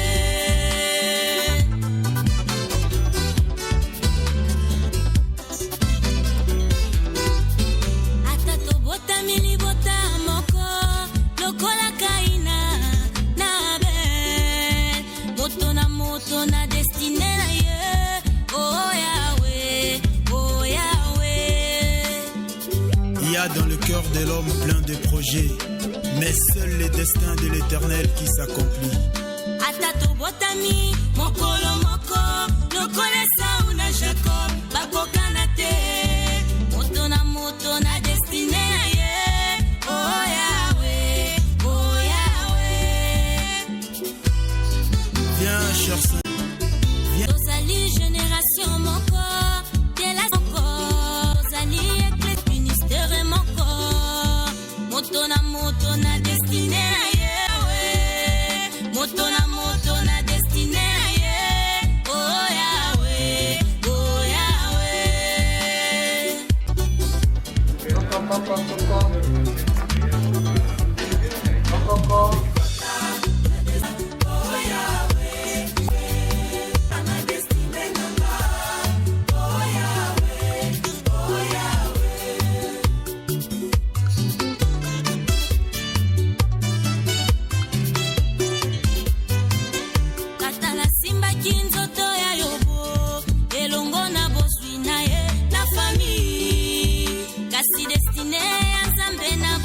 Atato bota mili bota moko. Lokola kaina na be. Moto na destine na ye. Oh Yahweh, oh Yahweh. Il y a dans le cœur de l'homme plein de projets, mais seul le destin de l'Éternel qui s'accomplit. Atato botami mokolo moko lokole sauna Jacob bakokana te. Moto na destine na ye. Oh Yahweh, oh Yahweh. Viens, cher Saint. Ozali génération moko tela moko. Ozali église ministère moko. Moto na destine na ye. Moto na destine na ye. Oh Yahweh, oh Yahweh. Katala simba kinzoto ya yobo elongo na boswi na ye na famille kasi destine ya Nzambe na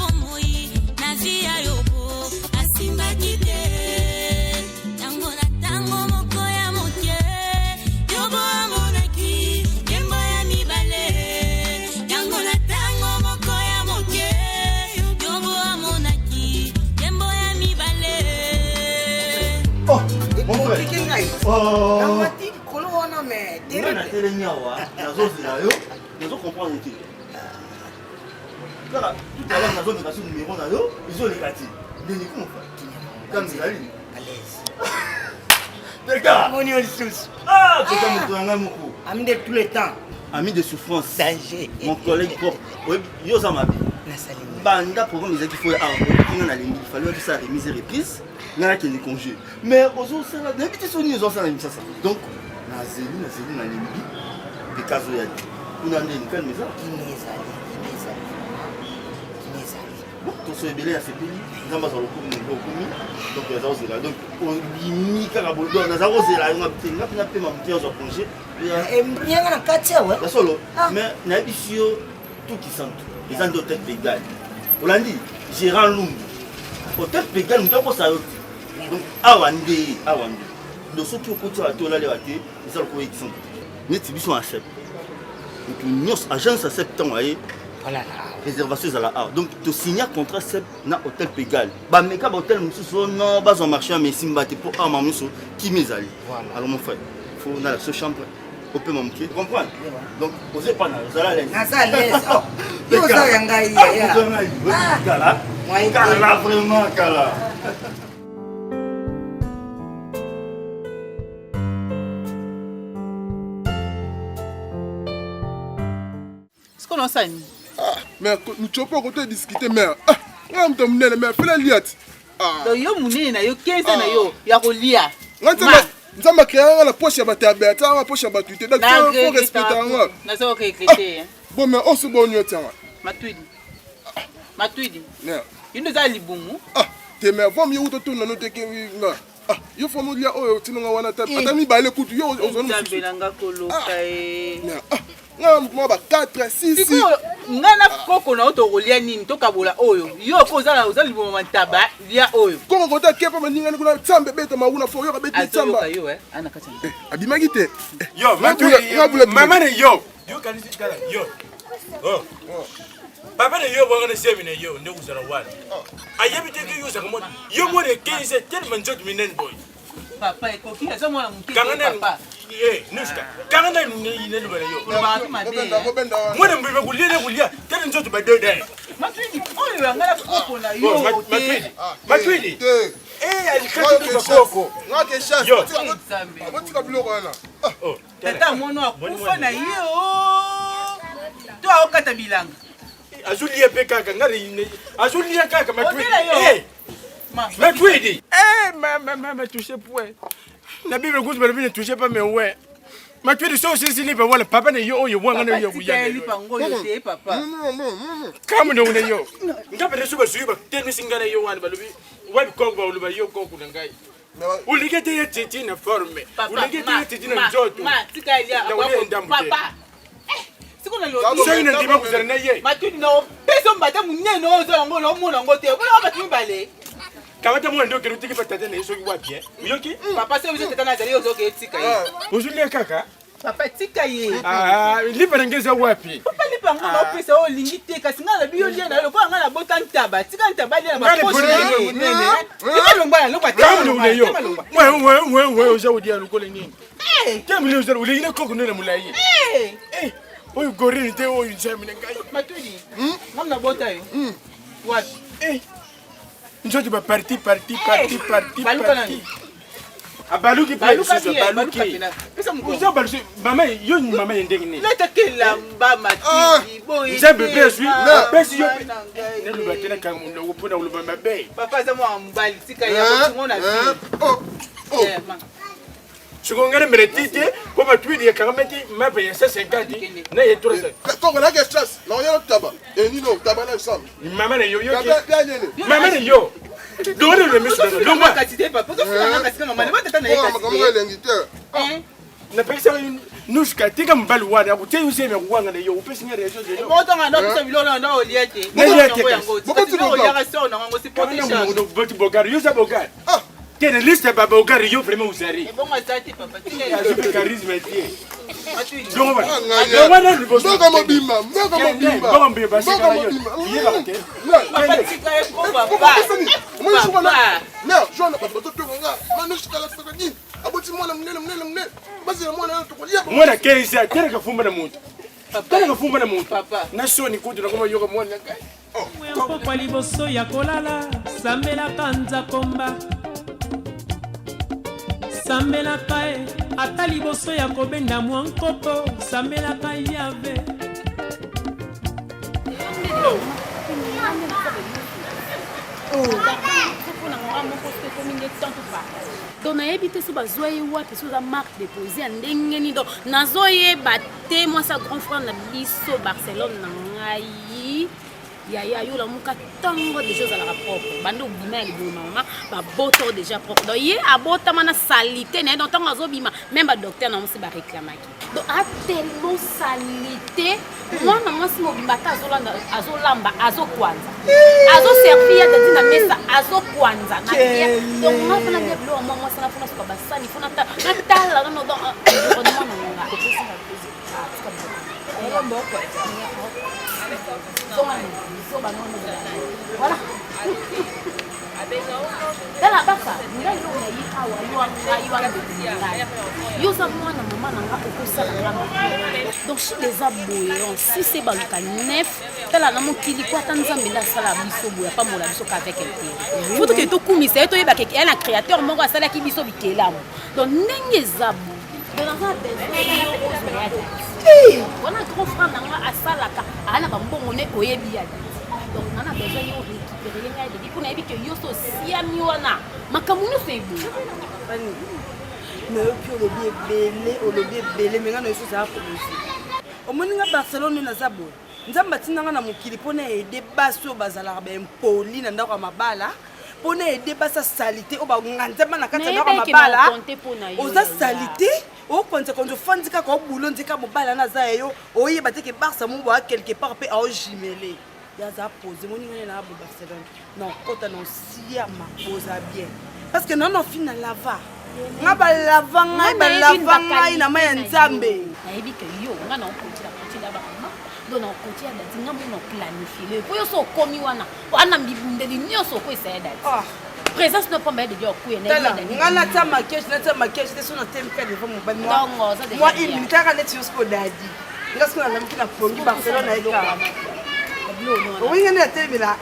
terrible. Je comprends. Tout à l'heure, nous avons numéro na yo, ils ont les quartiers. Deni comment faire? Comme c'est la ligne. À l'aise. D'accord. Mon Dieu, sous. Ah, c'est comme un moko. Ami de tous les temps. Ami de souffrance. Danger. Mon collègue propre. Oui, yo ça m'a dit. Banda programme les qu'il faut il fallait que ça remise et reprise. N'a qu'il est congé. Mais aux autres ça d'habitude sont ils ont ça ça. Donc na zeli na limbi. Des cas où il y a on a une quelle maison tout ce belé a fait pays nous avons le coup donc les autres là donc on limite carabo donc nous avons là on a peut monter aux congés et bien na katia ouais la solo mais na bisio tout qui sont les gens d'hôtel pégal on l'a dit gérant Lumbu hôtel pégal nous avons ça donc awande donc surtout côté à tout là les bateaux ils ont quoi qui sont net biso accepte donc nous agence accepte temps voyez voilà réservation à la A. Donc, tu signes un contrat dans l'hôtel Pégal. Bah, mais quand l'hôtel, non, pas en marché, mais si tu pour un moment, qui m'est allé. Alors, mon frère, il faut dans la chambre. On peut manquer. Tu comprends? Donc, vous n'êtes pas là. Vous allez à l'aise. Vous allez à l'aise. Vous allez à l'aise. Kala, vraiment, Kala. Ce qu'on enseigne. Ah, mais nous ne pouvons pas discuter, mais on va me mais fais la liette. Ah, yo mounene na yo 15 na yo ya kolia. Nous avons créé la poche à battre, la poche à battre. Donc, il faut respecter. Na so recruter. Bon, mais on se bon yo tiens. Matuidi. Il nous a libumu. Ah, t'es mais vom yo to tuna no teke nga. Ah, yo faut nous dire oh tinonga wana ta patami ba le kutu yo ozonu. Tabelanga koloka e. Moi, 4, 6, 6. Ngana koko na oto kolia nini to kabola oyo. Yo ko zala ozali bo mantaba lia oyo. Koko kota kepa maninga ni kuna tsambe beta mauna fo yo ka beti tsamba. Ayo yo ana kata. Abimaki te. Yo, mama ne yo. Yo kan isi kala yo. Oh. Papa ne yo bo ngana semine yo nde uzara wala. Ayebi te ke yo sa komo. Yo mo de 15 tellement jot minen boy. Papa e koki aso mwana mukeke papa. Nuska. Kangana ni ne lubere yo. Ba tu made. Mwana mbibe kulia tena njoto ba dode. Matwidi oyo ngala koko na yo. Matwidi. Alikati tu koko. Ngake chance. Yo. Amotika biloko wana. Oh. Tata mwana akufa na yo. To akata bilanga. Azulia pe kaka ngari azulia kaka Matwidi. Matwidi. Maman touché point. Na bible goûte mais ne touchez pas mais ouais. Matwidi so sisi ni ba wala papa ne yo yo wanga ne yo kuya. Papa. Kama ndo ne yo. Ngabe ne suba suba teni singana yo wan balubi. Wabi kongo ba luba yo kongo ngai. Uligete ye titi na forme. Uligete ye titi na njoto. Ma tikalia papa. Siko na lo. So ina ndima kuzana na ye. Matwidi no peso mbata munene ozo ngo lo muna ngote. Kuna ba timbale. Kamata mwana ndio kirutiki patata na yeso wapi uyoki papa sio vile tena zalio zoke tika ye uzulia kaka papa tika ye lipa ngeza wapi papa lipa ngona pesa o lingi teka singala biyo lia na lokwa ngala bota ntaba tika ntaba lia na maposhi nene imalongba lokwa tamu ule yo wewe uzaudi alukole nini tamu ile uzaudi ule ina koko nene mulai oyo gorini te oyo njami ngai Matwidi ngamna bota yo wapi Njoti ba parti. Abaluki baluki. Pesa mko. Uzo baluki mama yo ni mama yendenge ni. Leta kila mba Matwidi boy. Je bébé suis. Pesi yo. Ne lu batena ka mu no pona ulu mama be. Papa za mo ambali tika ya ngona bi. Chukongere meretite kwa Matwidi ya karameti mabe ya 150 na ye 300. Kongo na ke stress. Na yo taba. Eni no taba na sam. Mama ne yo. Mama ne yo. Dore le miso na longwa katite papa ko funa kasika mama ne batata na ye katite. Na pesa nushka tika mbali wada akute useme kuwanga na yo upesi ngere yeso zelo. Moto ngana pesa bilona na oliete. Bokoti bogari. Yango si potisha. Bokoti bogari yo za bogari. Tiene liste ba bogari yo vraiment usari. Bon azati papa. Ya super charisme tie. Matwidi. Donc basi mwana munene basi mwana yo tukolia mwana keza tena kafumba na moto tena kafumba na moto papa na soni kutu na kama yoka mwana kai kwa liboso ya kolala sambelaka nzakomba sambelaka e ata liboso ya kobenda mwa nkopo sambelaka yave donc nayebi te so bazwa ye wapi so za marque déposé ya ndenge nini donc nazoyeba te mwasa grand frère na biso Barcelone na ngai yaya yo la muka tango déjà ozalaka propre bande obima ya libolo mama babota déjà propre donc ye abotama na salité na ye donc ntango azobima même badocteur na mosi baréclamaki donc atelement salité mwana mwasi mobimba ata azolamba azokwanza azoservi ya dadi na mesa azokwanza na ye donc nga mpona nde bilo mwa mwasi na mpona soka basani mpona natala nono donc environnement na ngonga voilà. Dala basa, ngai yo na yi awa yo za mwana mama nanga okosala ngama. Donc si les aboyons, si c'est baluka neuf, tala na mokili kwa tanzambe la sala biso boya pa mola biso ka avec quelqu'un. Faut que to kumisa to yeba quelqu'un un créateur moko asala ki biso bikelamu. Donc ndenge zabu. Donc dans un on a grand frère nanga asalaka ana bambongo ne oyebi ya. Donc on a besoin de récupérer les gars de pour na que yo so siami wana makamuno so ebu mais puis le bien belé mais ngana so ça commencer omoninga Barcelone na zabo nzamba tinanga na mokili pona aider baso bazala ba impoli na ndako mabala pona aider basa salité o ba nganzamba na kati na ndako mabala oza salité o konza konzo fandika ko bulo ndika mobala na za yo oyeba te ke Barça mo ba quelque part pe au jimele ya za poser mon ngene na Barcelone non kota non siama posa bien parce que non fin lava ngaba lava ngai na maya nzambe nayebi ke yo nga na continue ba mama do na continue da tinga mo no planifier po yo so komi wana mbibundeli nyoso ko isa date présence ne pas de Dieu kuye na ngala ta maquillage na ta maquillage so na tempe de mo ban moi il mitaka net yo sko dadi ngasko na mkina pongi Barcelone na eka oui ngene atemila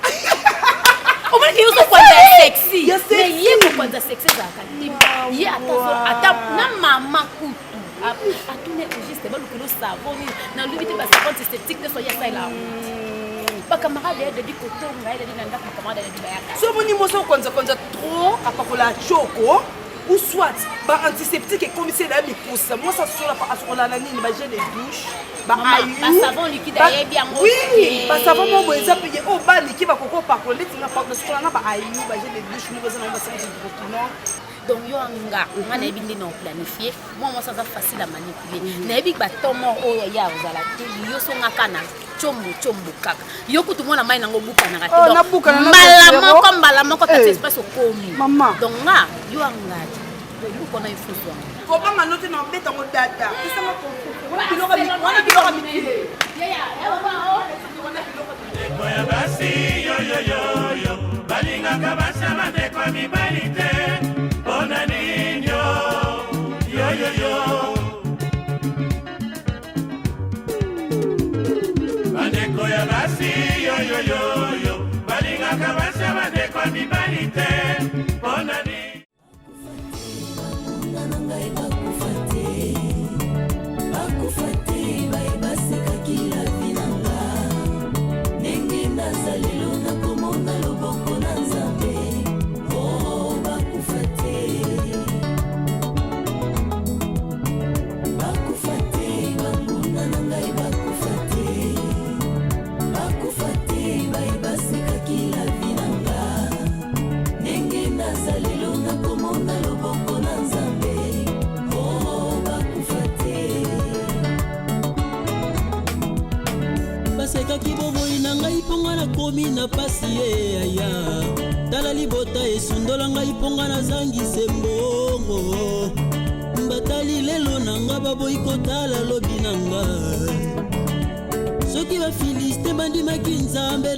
o mali yo so kwanda sexy mais ye ko kwanda sexy za katimba ye ata na mama kutu atune juste ba lukelo savon na lubite ba savon esthétique de soya ça là ba camarade de di koto ngai de nanda camarade de bayaka so moni mo so konza trop apakola choko ou soit ba antiseptique et commissaire la mikusa moi ça sur la asola na nini ba gel de douche ba ayu ba savon liquide aye bien mo oui ba savon mo bo eza paye o ba liquide ba koko pa ko letinga pa na sola na ba ayu ba gel de douche mo eza na ba savon de document donc yo anga nga na ebindi na planifier moi ça va facile à manipuler na ebi ba tomo o ya ozala te yo so ngaka na chombo kaka yo kutu mona mai nango buka na kati donc mbala moko ta espèce okomi donc nga yo anga yo kona ifuso ko banga note na beta mo data pesa mo wana biloko mikile ya basi yo balingaka basama de kwa mibalite ona ninyo yo bandeko ya basi yo balingaka basama de kwa mibalite ona ni basekaki boboyi na ngai mponga nakomi na pasi ye aya tala libota esundola ngai mponga nazangise mbongo batali lelo na nga baboyi kotala lobi na nga soki bafiliste bandimaki nzambe